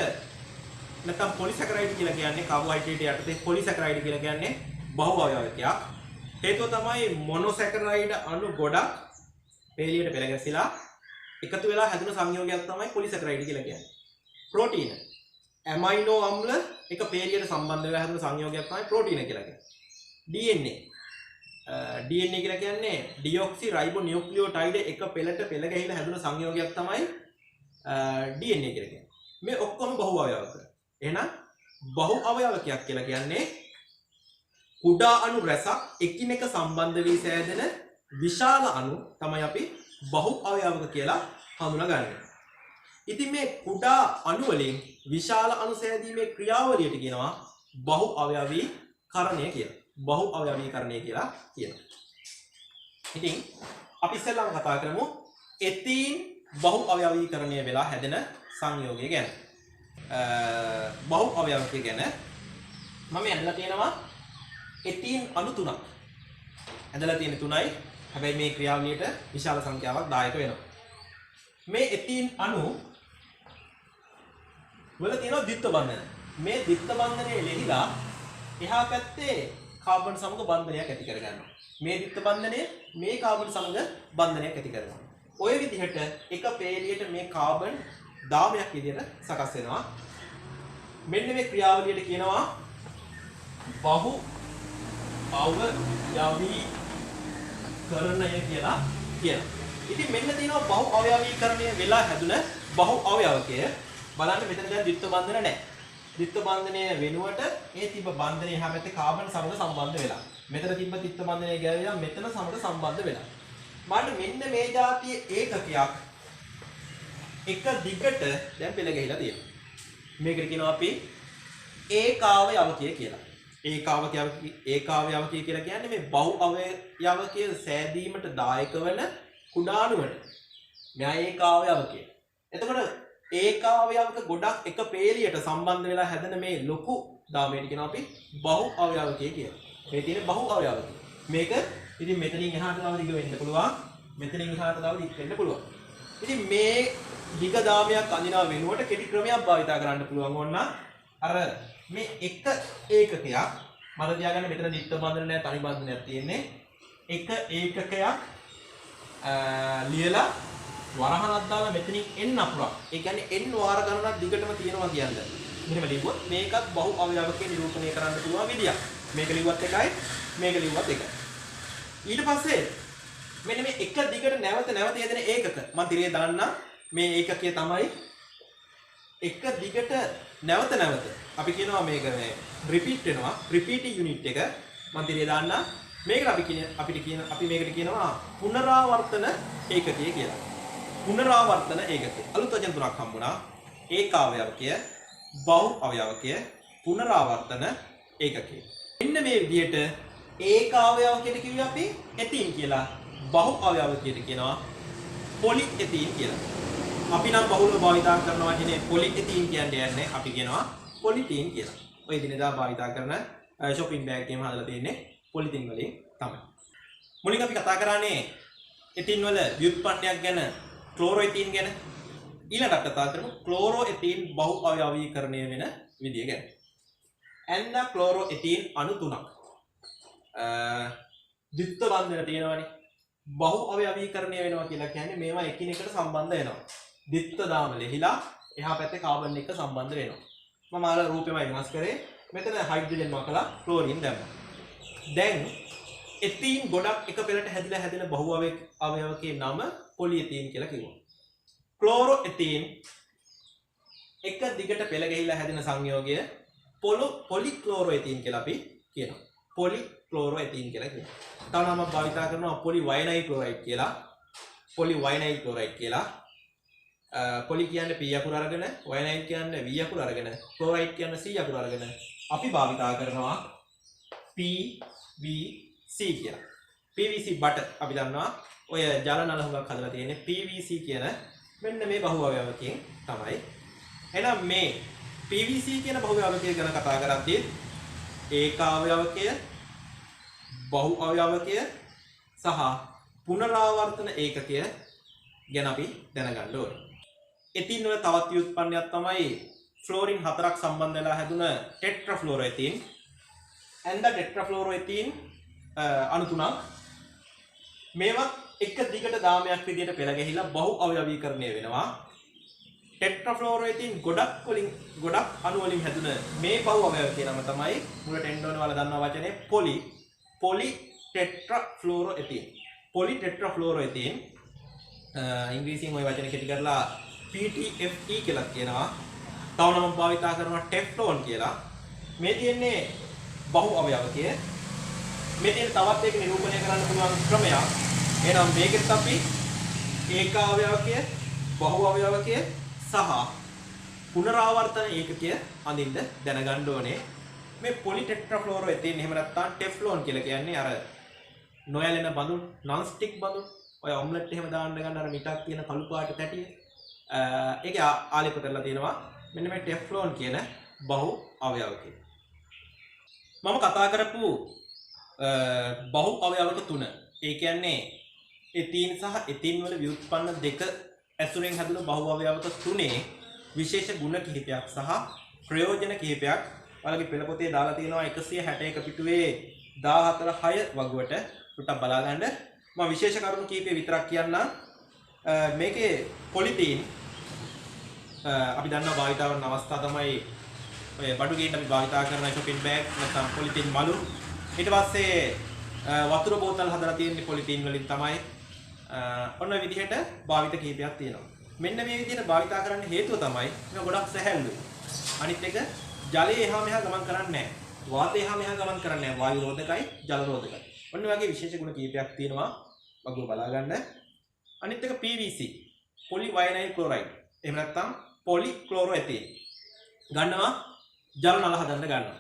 A: නැත්නම් පොලිසැකරයිඩ් කියලා කියන්නේ කාබෝහයිඩ්‍රේට් යටතේ පොලිසැකරයිඩ් කියලා කියන්නේ බහු අවයවකයක්. හේතුව තමයි මොනොසැකරයිඩ් අණු ගොඩක් පේලියට පෙළ ගැසිලා එකතු වෙලා හැදුන සංයෝගයක් තමයි පොලිසැකරයිඩ් කියලා කියන්නේ. ප්‍රෝටීන ඇමයිනෝ අම්ල එක පේලියට සම්බන්ධ වෙලා හැදුන සංයෝගයක් තමයි ප්‍රෝටීන කියලා කියන්නේ. DNA කියලා කියන්නේ ඩිऑක්සි රයිබෝ නියුක්ලියෝටයිඩ් එක පෙළට පෙළ ගැහිලා හැදුන සංයෝගයක් තමයි DNA කියලා කියන්නේ. මේ ඔක්කොම බහු අවයවක. එහෙනම් බහු අවයවකයක් කියලා කියන්නේ කුඩා අණු රැසක් එකිනෙක සම්බන්ධ වී සෑදෙන විශාල අණු තමයි අපි බහු අවයවක කියලා හඳුනාගන්නේ. ඉතින් මේ කුඩා අණු වලින් විශාල අණු සෑදීමේ ක්‍රියාවලියට කියනවා බහු අවයවීකරණය කියලා. බහු අවයවීකරණය කියලා කියනවා. ඉතින් අපි ඉස්සෙල්ලාම කතා කරමු එතීන් බහු අවයවීකරණය වෙලා හැදෙන සංයෝගය ගැන. බහු අවයවකය ගැන මම ඇඳලා තියෙනවා එතීන් අණු 3ක්. ඇඳලා තියෙන 3යි. හැබැයි මේ ක්‍රියාවලියට විශාල සංඛ්‍යාවක් දායක වෙනවා. මේ එතීන් අණු වල තියෙනවා ද්විත්ව බන්ධන. මේ ද්විත්ව බන්ධනයේ ලෙහිලා එහා පැත්තේ කාබන් සමග බන්ධනයක් ඇති කරගන්නවා. මේ ද්විත්ව බන්ධනය මේ කාබන් සමග බන්ධනයක් ඇති කරගන්නවා. ඔය විදිහට එක පේලියට මේ කාබන් 10ක් විදිහට සකස් වෙනවා. මෙන්න මේ ක්‍රියාවලියට කියනවා බහු අවයවීකරණය කියලා කියනවා. ඉතින් මෙන්න තියෙනවා බහු අවයවීකරණය වෙලා හැදුන බහු අවයවකය. බලන්න මෙතන දැන් ද්විත්ව බන්ධන නැහැ. ද්විත්ව බන්ධනය වෙනුවට ඒ තිබ්බ බන්ධනය එහා පැත්තේ කාබන් සමග සම්බන්ධ වෙලා. මෙතන තිබ්බ ද්විත්ව බන්ධනය ගෑවිලා මෙතන සමග සම්බන්ධ වෙලා. බලන්න මෙන්න මේ જાතිය ඒකකයක් එක දිගට දැන් පෙළ ගැහිලා තියෙනවා. මේකට කියනවා අපි ඒකාවයවකය කියලා. ඒකාවයවකය කියලා කියන්නේ මේ බහු අවයවකය සෑදීමට දායක වන කුඩා අණුවට. මෙයා ඒකාවයවකය. එතකොට ඒකාවයවක ගොඩක් එක පේලියට සම්බන්ධ වෙලා හැදෙන මේ ලොකු දාමයට කියනවා අපි බහු අවයවකය කියලා. මේ තියෙන බහු අවයවකය. මේක ඉතින් මෙතනින් එහාට තව දිග වෙන්න පුළුවන්. මෙතනින් එහාට තව දිග වෙන්න පුළුවන්. ඉතින් මේ දිග දාමයක් අඳිනවා වෙනුවට කෙටි ක්‍රමයක් භාවිත කරන්න පුළුවන් ඕන අර මේ එක ඒකකයක් මම තියාගන්න මෙතන ද්විත්ව බන්ධන නැහැ තනි බන්ධනයක් තියෙන්නේ. එක ඒකකයක් ලියලා වරහනක් දාලා මෙතනින් එන්න අපුරක්. ඒ කියන්නේ n වාර ගණනක් දිගටම තියෙනවා කියන්නේ. මෙහෙම ලිව්වොත් මේකත් බහු අවයවකේ නිරූපණය කරන්න පුළුවන් විදියක්. මේක ලිව්වත් එකයි මේක ලිව්වත් එකයි. ඊට පස්සේ මෙන්න මේ එක දිගට නැවත යෙදෙන ඒකක මම තිරේ දාන්න මේ ඒකකය තමයි එක දිගට නැවත අපි කියනවා මේක මේ රිපීට් වෙනවා රිපීටිං යුනිට් එක මම තිරේ දාන්න මේකට අපි මේකට කියනවා පුනරාවර්තන ඒකකය කියලා. පුනරාවර්තන ඒකකය. අලුත් වචන තුනක් හම්බුණා. ඒකාවයවකය, බහු අවයවකය, පුනරාවර්තන ඒකකය. මෙන්න මේ විදිහට ඒකාවයවකයට කිව්වේ අපි එතීන් කියලා. බහු අවයවකයට කියනවා පොලි එතීන් කියලා. අපි නම් බහුලව භාවිත කරන වචනේ පොලි එතීන් කියන්නේ අපි කියනවා පොලිතීන් කියලා. ඔය දිනදා භාවිත කරන shopping bag එකේම හදලා තියෙන්නේ පොලිතීන් වලින් තමයි. මුලින්ම අපි කතා කරන්නේ එතින් වල ව්‍යුත්පන්නයක් ගැන ක්ලෝරෝ එතීන් ගැන ඊළඟට කතා කරමු ක්ලෝරෝ එතීන් බහු අවයවීකරණය වෙන විදිය ගැන. ඇන්න ක්ලෝරෝ එතීන් අණු තුනක් ද්විත්ව බන්ධන තියෙනවානේ. බහු අවයවීකරණය වෙනවා කියලා කියන්නේ මේවා එකිනෙකට සම්බන්ධ වෙනවා. ද්විත්ව දාම ලෙහිලා එහා පැත්තේ කාබන් එක සම්බන්ධ වෙනවා. මම අර රූපෙමයි වෙනස් කරේ. මෙතන හයිඩ්‍රජන් මකලා ක්ලෝරින් දැම්මා. දැන් එතීන් ගොඩක් එක පෙළට හැදිලා හැදෙන බහු අවයවකයේ නම පොලිඑතීන් කියලා කිව්වා. ක්ලෝරෝ එතීන් එක දිගට පෙළ ගහිලා හැදෙන සංයෝගය පොලික්ලෝරෝ එතීන් කියලා අපි කියනවා. පොලික්ලෝරෝ එතීන් කියලා කියනවා. තව නමක් භාවිතා කරනවා පොලිවයිනයිල් ක්ලෝරයිඩ් කියලා. පොලිවයිනයිල් ක්ලෝරයිඩ් කියලා. පොලි කියන්නේ P අකුර අරගෙන, වයිනයිල් කියන්නේ V අකුර අරගෙන, ක්ලෝරයිඩ් කියන්නේ C අකුර අරගෙන අපි භාවිතා කරනවා PVC කියලා. PVC බට අපි දන්නවා ඔය ජල නල හුඟක් හදලා තියෙන්නේ PVC කියන මෙන්න මේ බහු අවයවකයෙන් තමයි. එහෙනම් මේ PVC කියන බහු අවයවකය ගැන කතා කරද්දී ඒක අවයවකය, බහු අවයවකය සහ පුනරාවර්තන ඒකකය ගැන අපි දැනගන්න ඕනේ. එතීන් වල තවත් ව්‍යුත්පන්නයක් තමයි ෆ්ලෝරින් 4ක් සම්බන්ධ වෙලා හැදුන ටෙට්‍රාෆ්ලෝරෝඑතීන්. and the tetrafluoroethene අණු තුනක් මේවත් එක දිගට දාමයක් විදිහට පෙළ ගැහිලා බහු අවයවීකරණය වෙනවා. ටෙට්‍රාෆ්ලෝරෝඑතීන් ගොඩක් අණු වලින් හැදුන මේ බහු අවයවකයේ නම තමයි මුලට එන්න ඕන වල දන්නා වචනේ පොලි ටෙට්‍රාෆ්ලෝරෝඑතීන්. පොලි ටෙට්‍රාෆ්ලෝරෝඑතීන් ඉංග්‍රීසියෙන් ওই වචනේ කෙටි කරලා PTFE කියලා කියනවා. තව නමක් භාවිතා කරනවා ටෙෆ්ලෝන් කියලා. මේ තියෙන්නේ බහු අවයවකය. මේ තියෙන තවත් එක නිරූපණය කරන්න පුළුවන් ක්‍රමයක්. එහෙනම් මේකෙත් අපි ඒක අවයවකය, බහු අවයවකය සහ පුනරාවර්තන ඒකකය අඳින්න දැනගන්න ඕනේ. මේ පොලිටෙට්‍රාෆ්ලෝරෝඑතීන් එහෙම නැත්නම් ටෙෆ්ලෝන් කියලා කියන්නේ අර නොයැලෙන බඳුන්, non stick බඳුන්. ඔය ඔම්ලට් එහෙම දාන්න ගන්න අර මිටක් තියෙන කළු පාට තැටිය. ඒකේ ආලේප කරලා තියෙනවා. මෙන්න මේ ටෙෆ්ලෝන් කියන බහු අවයවකය. මම කතා කරපු බහු අවයවක තුන. ඒ කියන්නේ එතීන් සහ එතීන් වල ව්‍යුත්පන්න දෙක ඇසුරෙන් හැදුණු බහු අවයවක තුනේ විශේෂ ගුණ කිහිපයක් සහ ප්‍රයෝජන කිහිපයක් ඔයාලගේ පෙළ පොතේ දාලා තියෙනවා 161 පිටුවේ 14/6 වගුවට පොඩ්ඩක් බලා ගන්න. මම විශේෂ කරුණු කිහිපය විතරක් කියන්නම්. මේකේ පොලිතීන් අපි දන්නවා භාවිතා කරන අවස්ථා තමයි ඔය බඩු ගේන්න අපි භාවිතා කරන shopping bag නැත්නම් පොලිතීන් මලු. ඊට පස්සේ වතුර බෝතල් හදලා තියෙන්නේ පොලිතීන් වලින් තමයි. ඔන්න ඔය විදිහට භාවිත කිහිපයක් තියෙනවා. මෙන්න මේ විදිහට භාවිතා කරන්න හේතුව තමයි මේක ගොඩක් සැහැල්ලුයි. අනිත් එක ජලය එහා මෙහා ගමන් කරන්නේ නැහැ. වාතය එහා මෙහා ගමන් කරන්නේ නැහැ. වායු රෝධකයි, ජල රෝධකයි. ඔන්න වගේ විශේෂ ගුණ කිහිපයක් තියෙනවා. වගුව බලා ගන්න. අනිත් එක PVC, පොලිවයිනයිල් ක්ලෝරයිඩ්. එහෙම නැත්නම් පොලික්ලෝරෝඑතීන්. ගන්නවා ජල නල හදන්න ගන්නවා.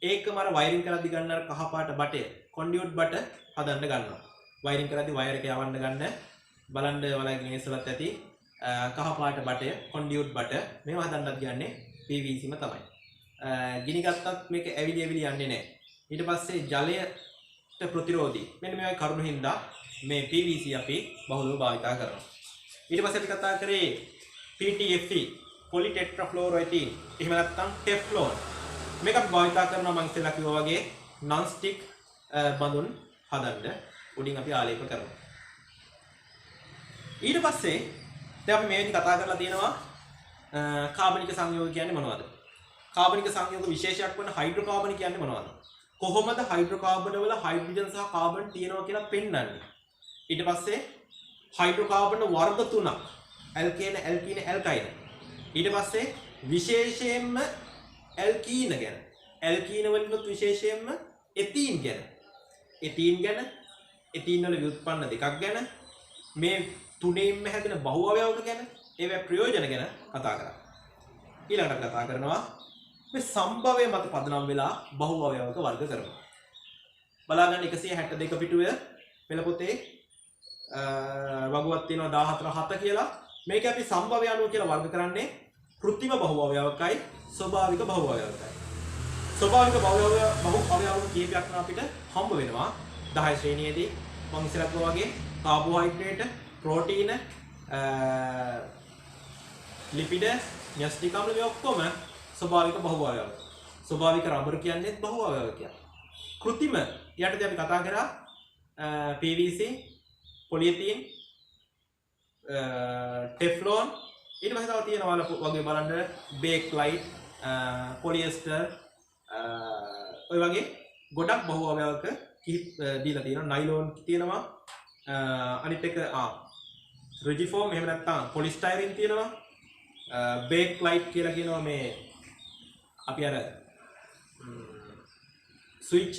A: ඒකම අර වයරින් කරද්දි ගන්න අර කහ පාට බටය, කොන්ඩියුට් බට හදන්න ගන්නවා. වයරින් කරද්දි වයර් එක යවන්න ගන්න බලන්න ඔයාලගේ මේසලත් ඇති කහ පාට බටය, කොන්ඩියුට් බට මේව හදන්නත් ගන්නේ PVCම තමයි. ගිනි ගත්තත් මේක ඇවිලි යන්නේ නැහැ. ඊට පස්සේ ජලයට ප්‍රතිරෝධී. මෙන්න මේ වගේ කරුණු හින්දා මේ PVC අපි බහුලව භාවිතා කරනවා. ඊට පස්සේ අපි කතා කරේ PTFE, පොලිටෙට්‍රාෆ්ලෝරෝඑතීන්. එහෙම නැත්නම් ටෙෆ්ලෝන්. මේක අපි භාවිතා කරනවා මම ඉස්සෙල්ලා කිව්වා වගේ non stick බඳුන් හදන්න උඩින් අපි ආලේප කරනවා. ඊට පස්සේ දැන් අපි මේ විදිහට කතා කරලා තියෙනවා කාබනික සංයෝග කියන්නේ මොනවද? කාබනික සංයෝග විශේෂයක් වන හයිඩ්‍රෝකාබන් කියන්නේ මොනවද? කොහොමද හයිඩ්‍රෝකාබන වල හයිඩ්‍රජන් සහ කාබන් තියෙනවා කියලා පෙන්වන්නේ? ඊට පස්සේ හයිඩ්‍රෝකාබන වර්ග තුනක් ඇල්කේන, ඇල්කීන, ඇල්කයින. ඊට පස්සේ විශේෂයෙන්ම ඇල්කීන ගැන, ඇල්කීන වලිනුත් විශේෂයෙන්ම එතීන් ගැන, එතීන් වල ව්‍යුත්පන්න දෙකක් ගැන, මේ තුනෙන්ම හැදෙන බහු අවයවක ගැන, ඒවැ ප්‍රයෝජන ගැන කතා කරා. ඊළඟට කතා කරනවා මේ සම්භවය මත පදනම් වෙලා බහු අවයවක වර්ග කරනවා. බලාගන්න 162 පිටුවේ පෙළ පොතේ වගුවක් තියෙනවා 14/7 කියලා. මේක අපි සම්භවය අනුව කියලා වර්ග කරන්නේ කෘත්‍රිම බහු අවයවකයි, ස්වභාවික බහු අවයවකයි. ස්වභාවික බහු අවයව කීපයක් නම් අපිට හම්බ වෙනවා 10 ශ්‍රේණියේදී. මම ඉස්සරහ වගේ කාබෝහයිඩ්‍රේට්, ප්‍රෝටීන, ලිපිඩ, න්‍යෂ්ටික අම්ල මේ ඔක්කොම ස්වභාවික බහුඅවයව. ස්වභාවික රබර් කියන්නේ බහුඅවයවකයක්. කෘත්‍රිම යටතේ අපි කතා කරා PVC, පොලියතීන්, ටෙෆ්ලෝන්, ඊට පස්සේ තව තියෙනවා වගේ බලන්න බේක්ලයිට්, පොලියස්ටර්, ඔය වගේ ගොඩක් බහුඅවයවක දීලා තියෙනවා. නයිලෝන් තියෙනවා, අනිත් එක රිජිෆෝම්, එහෙම නැත්නම් පොලිස්ටයිරින් තියෙනවා. බේක්ලයිට් කියලා කියනවා මේ අපි අර ස්විච්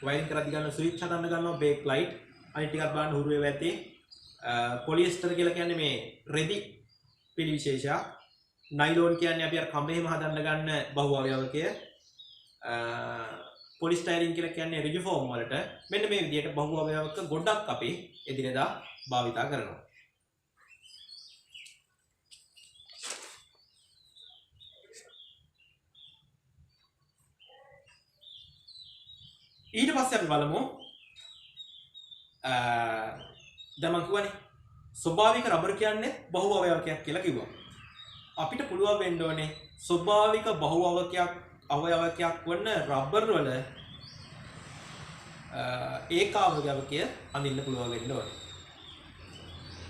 A: වයින් කරද්දී ගන්න ස්විච් හදන්න ගන්නවා බේක්ලයිට්. අනිත් ටිකක් බලන්න හුරු වේව ඇති. පොලියස්ටර් කියලා කියන්නේ මේ රෙදි පිළිවිශේෂයක්. නයිලෝන් කියන්නේ අපි අර කඹේම හදන්න ගන්න බහුඅවයවකය. පොලිස්ටයිරින් කියලා කියන්නේ රිජිෆෝම් වලට. මෙන්න මේ විදිහට බහුඅවයවක ගොඩක් අපි එදිනෙදා භාවිතා කරනවා. ඊට පස්සේ අපි බලමු දැන් මම කියවනේ ස්වභාවික රබර් කියන්නේ බහුඅවයවකයක් කියලා කිව්වා. අපිට පුළුවන් වෙන්න ඕනේ ස්වභාවික බහුඅවයවකයක් වන රබර් වල ඒකාවයවකය අඳින්න පුළුවන් වෙන්න ඕනේ.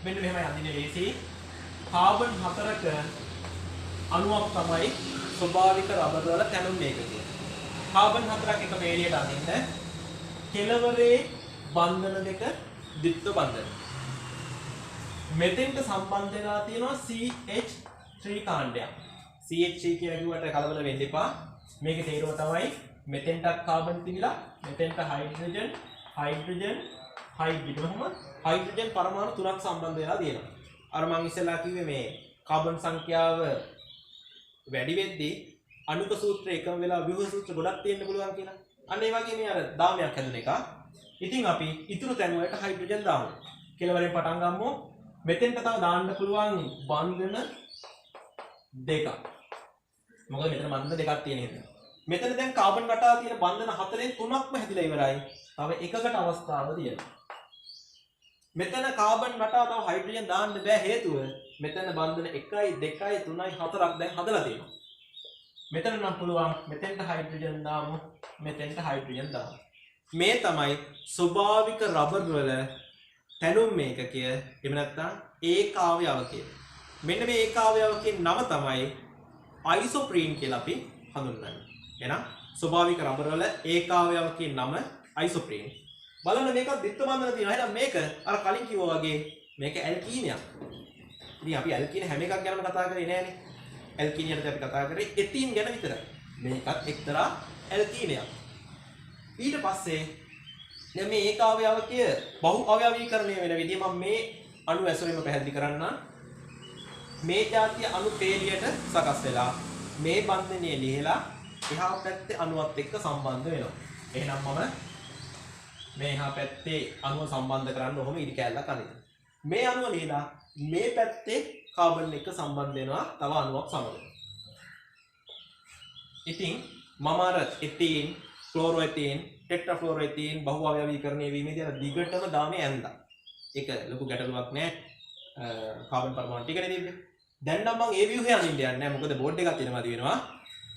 A: මෙන්න මෙහෙමයි අඳින්නේ ලේසි. කාබන් 4ක අණුවක් තමයි ස්වභාවික රබර් වල තැනුම් මේකකය. කාබන් 4ක් එක මේරියට අඳින්න කෙළවරේ බන්ධන දෙක ද්විත්ව බන්ධන. මෙතෙන්ට සම්බන්ධ වෙලා තියෙනවා CH3 කාණ්ඩයක්. CH3 කියලා කිව්වට කලබල වෙන්න එපා. මේකේ තේරුම තමයි මෙතෙන්ට කාබන් තිබිලා මෙතෙන්ට හයිඩ්‍රජන් හයිඩ්‍රජන් පරමාණු තුනක් සම්බන්ධ වෙලා තියෙනවා. අර මම ඉස්සෙල්ලා කිව්වේ මේ කාබන් සංඛ්‍යාව වැඩි වෙද්දී අණුක සූත්‍රය එකම වෙලා ව්‍යුහ සූත්‍ර ගොඩක් තියෙන්න පුළුවන් කියලා. අන්න ඒ වගේ මේ අර දාමයක් හැදුන එක. ඉතින් අපි ඉතුරු තැන් වලට හයිඩ්‍රජන් දාමු. කෙලවරෙන් පටන් ගමු. මෙතෙන්ට තව දාන්න පුළුවන් බන්ධන දෙකක්. මොකද මෙතන බන්ධන දෙකක් තියෙන හින්දා. මෙතන දැන් කාබන් රටාව තියෙන බන්ධන 4න් 3ක්ම හැදිලා ඉවරයි. තව එකකට අවස්ථාව තියෙනවා. මෙතන කාබන් රටාව තව හයිඩ්‍රජන් දාන්න බෑ හේතුව මෙතන බන්ධන 1 2 3 4ක් දැන් හදලා තියෙනවා. මෙතන නම් පුළුවන් මෙතෙන්ට හයිඩ්‍රජන් දාමු, මෙතෙන්ට හයිඩ්‍රජන් දාමු. මේ තමයි ස්වභාවික රබර් වල තැනුම් මේකකය. එහෙම නැත්නම් ඒකාවයවකය. මෙන්න මේ ඒකාවයවකේ නම තමයි අයිසෝප්‍රීන් කියලා අපි හඳුන්වන්නේ. එහෙනම් ස්වභාවික රබර් වල ඒකාවයවකේ නම අයිසෝප්‍රීන්. බලන්න මේක ද්විත්ව බන්ධන තියෙනවා. එහෙනම් මේක අර කලින් කිව්වා වගේ මේක ඇල්කීනයක්. ඉතින් අපි ඇල්කීන හැම එකක් ගැනම කතා කරේ නෑනේ. ඇල්කීනියට අපි කතා කරේ එතීන් ගැන විතරයි. මේකත් එක්තරා ඇල්කීනයක්. ඊට පස්සේ දැන් මේ ඒකාවයවකය බහු අවයවීකරණය වෙන විදිය මම මේ අණු ඇසුරෙම පැහැදිලි කරන්නම්. මේ જાතිය අණු පේලියට සකස් වෙලා මේ බන්ධනය ලිහලා එහා පැත්තේ අණුවත් එක්ක සම්බන්ධ වෙනවා. එහෙනම් මම මේ එහා පැත්තේ අණුව සම්බන්ධ කරන්න ඔහොම ඉරි කැල්ලක් අනින්න. මේ අණුව ලිහලා මේ පැත්තේ කාබන් එක්ක සම්බන්ධ වෙනවා තව අණුවක් සමග. ඉතින් මම අර එතීන්, ක්ලෝරෝඑතීන්, ටෙට්‍රාෆ්ලෝරෝඑතීන් බහු අවයවීකරණය වීමේදී අර දිගටම දාමේ ඇඳලා. ඒක ලොකු ගැටලුවක් නෑ. කාබන් පරමාණු ටිකනේ තිබ්බේ. දැන් නම් මම ඒ ව්‍යුහය අඳින්න යන්නේ නෑ. මොකද බෝඩ් එකක් තියෙනවා දිවෙනවා.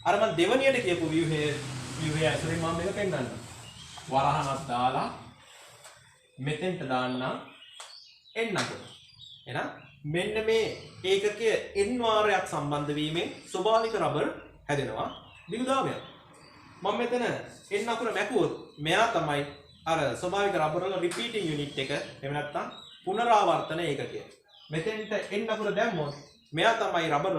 A: අර මම දෙවනියට කියපු ව්‍යුහය ඇසුරින් මම මේක පෙන්නන්නම්. වරහනක් දාලා මෙතෙන්ට දාන්නම් එන්නකො. එහෙනම් මෙන්න මේ ඒකකයේ n වාරයක් සම්බන්ධ වීමෙන් ස්වභාවික රබර් හැදෙනවා දිගු දාමයක්. මම මෙතන n අකුර මැකුවොත් මෙයා තමයි අර ස්වභාවික රබර් වල රිපීටිං යුනිට් එක. එහෙම නැත්නම් පුනරාවර්තන ඒකකය. මෙතෙන්ට n අකුර දැම්මොත් මෙයා තමයි රබර්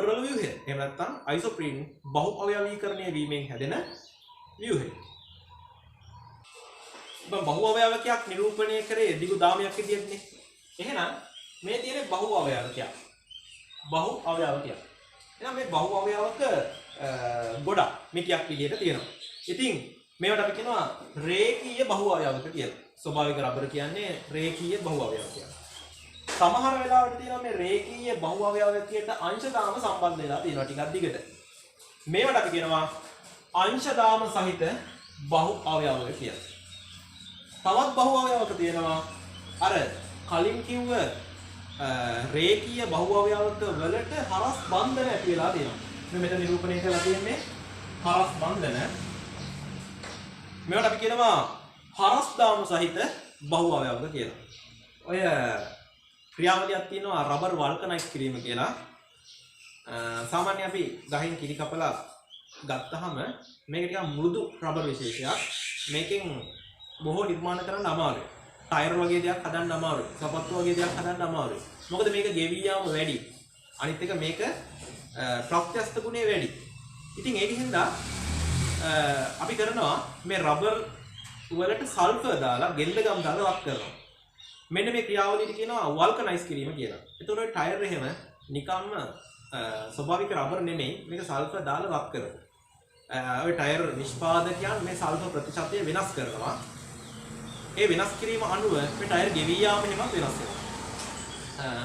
A: වල ව්‍යුහය. එහෙම නැත්නම් අයිසෝප්‍රීන් බහු අවයවීකරණය වීමෙන් හැදෙන ව්‍යුහය. බහු අවයවකයක් නිරූපණය කරේ දිගු දාමයක් විදියටනේ. එහෙනම් මේ තියෙන්නේ බහු අවයවකයක්. බහු අවයවකයක්. එහෙනම් මේ බහු අවයවක ගොඩක් මිටියක් විදියට තියෙනවා. ඉතින් මේවට අපි කියනවා රේඛීය බහු අවයවක කියලා. ස්වභාවික රබර් කියන්නේ රේඛීය බහු අවයවකයක්. සමහර වෙලාවට තියෙනවා මේ රේඛීය බහු අවයවකයට අංශදාම සම්බන්ධ වෙලා තියෙනවා ටිකක් දිගට. මේවට අපි කියනවා අංශදාම සහිත බහු අවයවක කියලා. තවත් බහුව අවයවක තියෙනවා අර කලින් කිව්ව රේඛීය බහුව අවයවක වලට හරස් බන්ධන ඇති වෙලා තියෙනවා. මේ මෙතන නිරූපණය කරලා තියෙන්නේ හරස් බන්ධන. මේවට අපි කියනවා හරස් දාමු සහිත බහුව අවයවක කියලා. ඔය ක්‍රියාවලියක් තියෙනවා රබර් වල්කනයිස් කිරීම කියලා. සාමාන්‍යයෙන් අපි ගහෙන් කිරි කපලා ගත්තාම මේක ටිකක් මෘදු රබර් විශේෂයක්. මේකෙන් බොහෝ නිර්මාණ කරන්න අමාරුයි. ටයර් වගේ දෙයක් හදන්න අමාරුයි. සපත්තු වගේ දෙයක් හදන්න අමාරුයි. මොකද මේක ගෙවි යාම වැඩි. අනිත් එක මේක ප්‍රත්‍යස්ත ගුණය වැඩි. ඉතින් ඒක හින්දා අපි කරනවා මේ රබර් වලට සල්ෆර් දාලා ගෙල්ල ගම් දාලා වක් කරනවා. මෙන්න මේ ක්‍රියාවලියට කියනවා වල්කනයිස් කිරීම කියලා. එතකොට ඔය ටයර් එහෙම නිකම්ම ස්වභාවික රබර් නෙමෙයි මේක සල්ෆර් දාලා වක් කරනවා. ඔය ටයර් නිෂ්පාදකයන් මේ සල්ෆර් ප්‍රතිශතය වෙනස් කරනවා. ඒ වෙනස් කිරීම අනුව මේ ටයර් ගෙවි යාම හිමත් වෙනස් වෙනවා.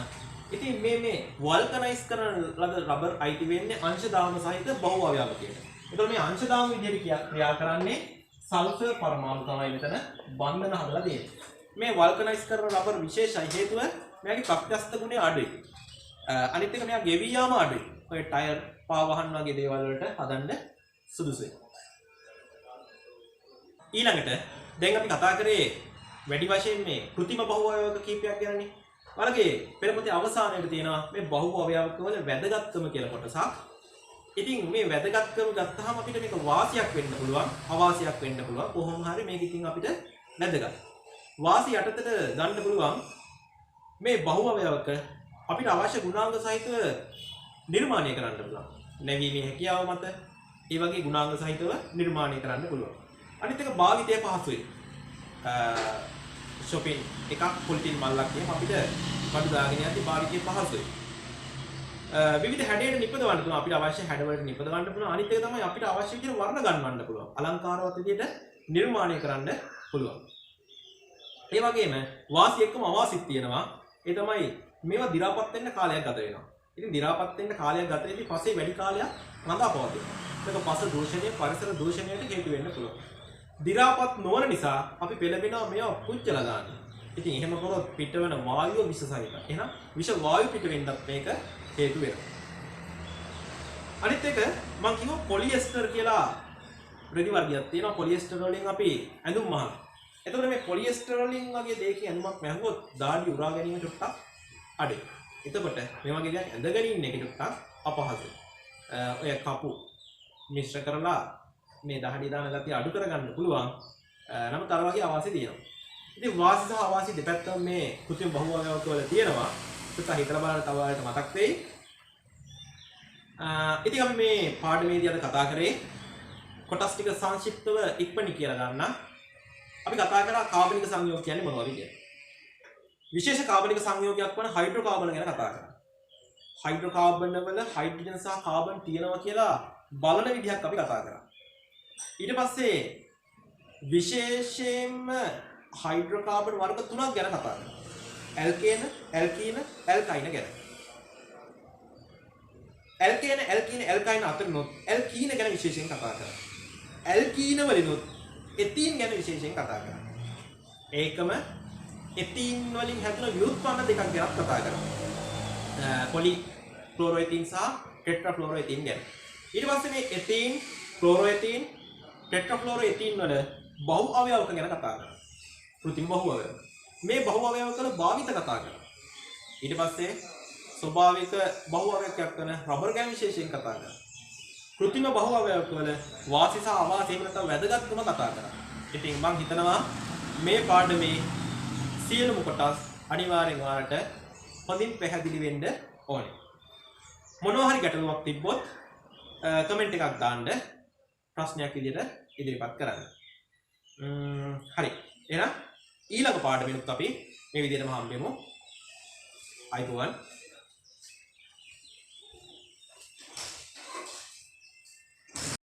A: ඉතින් මේ වල්කනයිස් කරන ලද රබර් අයිති වෙන්නේ අංශදාම සහිත බහුව අවයවකයට. ඒතකොට මේ අංශදාම විදිහට ක්‍රියා කරන්නේ සල්ෆර් පරමාණු තමයි මෙතන බන්ධන හදලා දෙන්නේ. මේ වල්කනයිස් කරන රබර් විශේෂයි හේතුව මෙයාගේ ප්‍රත්‍යස්ත ගුණය අඩුයි. අනිත් එක මෙයා ගෙවි යාම අඩුයි. ඔය ටයර් පාවහන් වගේ දේවල් වලට හදන්න සුදුසුයි. ඊළඟට දැන් අපි කතා කරේ වැඩි වශයෙන් මේ කෘතිම බහුව අවයවක කීපයක් ගැනනේ. වලගේ පෙර පොතේ අවසානයේදී තියෙනවා මේ බහුව අවයවක වල වැදගත්කම කියලා කොටසක්. ඉතින් මේ වැදගත්කම ගත්තාම අපිට මේක වාසියක් වෙන්න පුළුවන්, අවාසියක් වෙන්න පුළුවන්. කොහොම හරි මේක ඉතින් අපිට වැදගත්. වාසි යටතට ගන්න පුළුවන් මේ බහුව අවයවක අපිට අවශ්‍ය ගුණාංග සහිතව නිර්මාණය කරන්න පුළුවන්. නැවීමේ හැකියාව මත ඒ වගේ ගුණාංග සහිතව නිර්මාණය කරන්න පුළුවන්. අනිත් එක භාවිතය පහසුයි. shopping එකක් පොලිතින් මල්ලක් කියම අපිට බඩු දාගෙන යද්දි භාවිතය පහසුයි. විවිධ හැඩයට නිපදවන්න පුළුවන්. අපිට අවශ්‍ය හැඩවලට නිපදවන්න පුළුවන්. අනිත් එක තමයි අපිට අවශ්‍ය විදිහට වර්ණ ගන්නවන්න පුළුවන්. අලංකාරවත් විදිහට නිර්මාණය කරන්න පුළුවන්. ඒ වගේම වාසි එක්කම අවාසිත් තියෙනවා. ඒ තමයි මේවා දි รา පත් වෙන්න කාලයක් ගත වෙනවා. ඉතින් දි รา පත් වෙන්න කාලයක් ගත වෙද්දී පස්සේ වැඩි කාලයක් රඳා පවතිනවා. ඒක පස දූෂණය, පරිසර දූෂණයට හේතු වෙන්න පුළුවන්. දි รา පත් නොවන නිසා අපි පෙළඹෙනවා මේවා පුච්චලා දාන්න. ඉතින් එහෙම කරොත් පිටවන වායුව විෂ සහිතයි. එහෙනම් විෂ වායු පිට වෙන්නත් මේක හේතු වෙනවා. අනිත් එක මම කිව්වා පොලියස්ටර් කියලා රෙදි වර්ගයක් තියෙනවා. පොලියස්ටර් වලින් අපි ඇඳුම් මහනවා. එතකොට මේ පොලියස්ටර් වලින් වගේ දෙයකින් ඇඳුමක් මැහුවොත් දාඩිය උරා ගැනීම ටිකක් අඩුයි. එතකොට මේ වගේ දෙයක් ඇඳගෙන ඉන්න එක ටිකක් අපහසුයි. ඔය කපු මිශ්‍ර කරලා මේ දහඩිය දාන ගතිය අඩු කරගන්න පුළුවන්. නමුත් අර වගේ අවාසි තියෙනවා. ඉතින් වාසි සහ අවාසි දෙපැත්තම මේ කෘත්‍රිම බහුව අවයවක වල තියෙනවා. ඒක හිතලා බලන්න තව වලට මතක් වෙයි. ඉතින් අපි මේ පාඩමේදී අද කතා කරේ කොටස් ටික සංක්ෂිප්තව ඉක්මනින් කියලා ගන්න. අපි කතා කරා කාබනික සංයෝග කියන්නේ මොනවද කියලා. විශේෂ කාබනික සංයෝගයක් වන හයිඩ්‍රෝකාබන ගැන කතා කරා. හයිඩ්‍රෝකාබන වල හයිඩ්‍රජන් සහ කාබන් තියෙනවා කියලා බලන විදිහක් අපි කතා කරා. ඊට පස්සේ විශේෂයෙන්ම හයිඩ්‍රෝකාබන් වර්ග තුනක් ගැන කතා කරා. ඇල්කේන, ඇල්කීන, ඇල්කයින ගැන. ඇල්කේන, ඇල්කීන, ඇල්කයින අතරිනුත් ඇල්කීන ගැන විශේෂයෙන් කතා කරා. ඇල්කීන වලිනුත් එතීන් ගැන විශේෂයෙන් කතා කරා. ඒකම එතීන් වලින් හැදුන ව්‍යුත්පන්න දෙකක් ගැන කතා කරා. පොලි ක්ලෝරෝඑතීන් සහ ටෙට්‍රාෆ්ලෝරෝඑතීන් ගැන. ඊට පස්සේ මේ එතීන්, ක්ලෝරෝඑතීන්, ටෙට්‍රාෆ්ලෝරෝඑතීන් වල බහු අවයවක ගැන කතා කරා. කෘත්‍රිම බහු අවයව. මේ බහු අවයවක වල භාවිත කතා කරා. ඊට පස්සේ ස්වභාවික බහු අවයවයක් කරන රබර් ගැන විශේෂයෙන් කතා කරා. කෘත්‍රිම බහු අවයවක වල වාසි සහ අවාසි නැත්නම් වැදගත්කම කතා කරා. ඉතින් මම හිතනවා මේ පාඩමේ සියලුම කොටස් අනිවාර්යෙන් ඔයාලට හොඳින් පැහැදිලි වෙන්න ඕනේ. මොනවා හරි ගැටලුවක් තිබ්බොත් කමෙන්ට් එකක් දාන්න, ප්‍රශ්නයක් විදිහට ඉදිරිපත් කරන්න. හරි. එහෙනම් ඊළඟ පාඩමෙත් අපි මේ විදිහටම හම්බෙමු. අයිබෝවන්.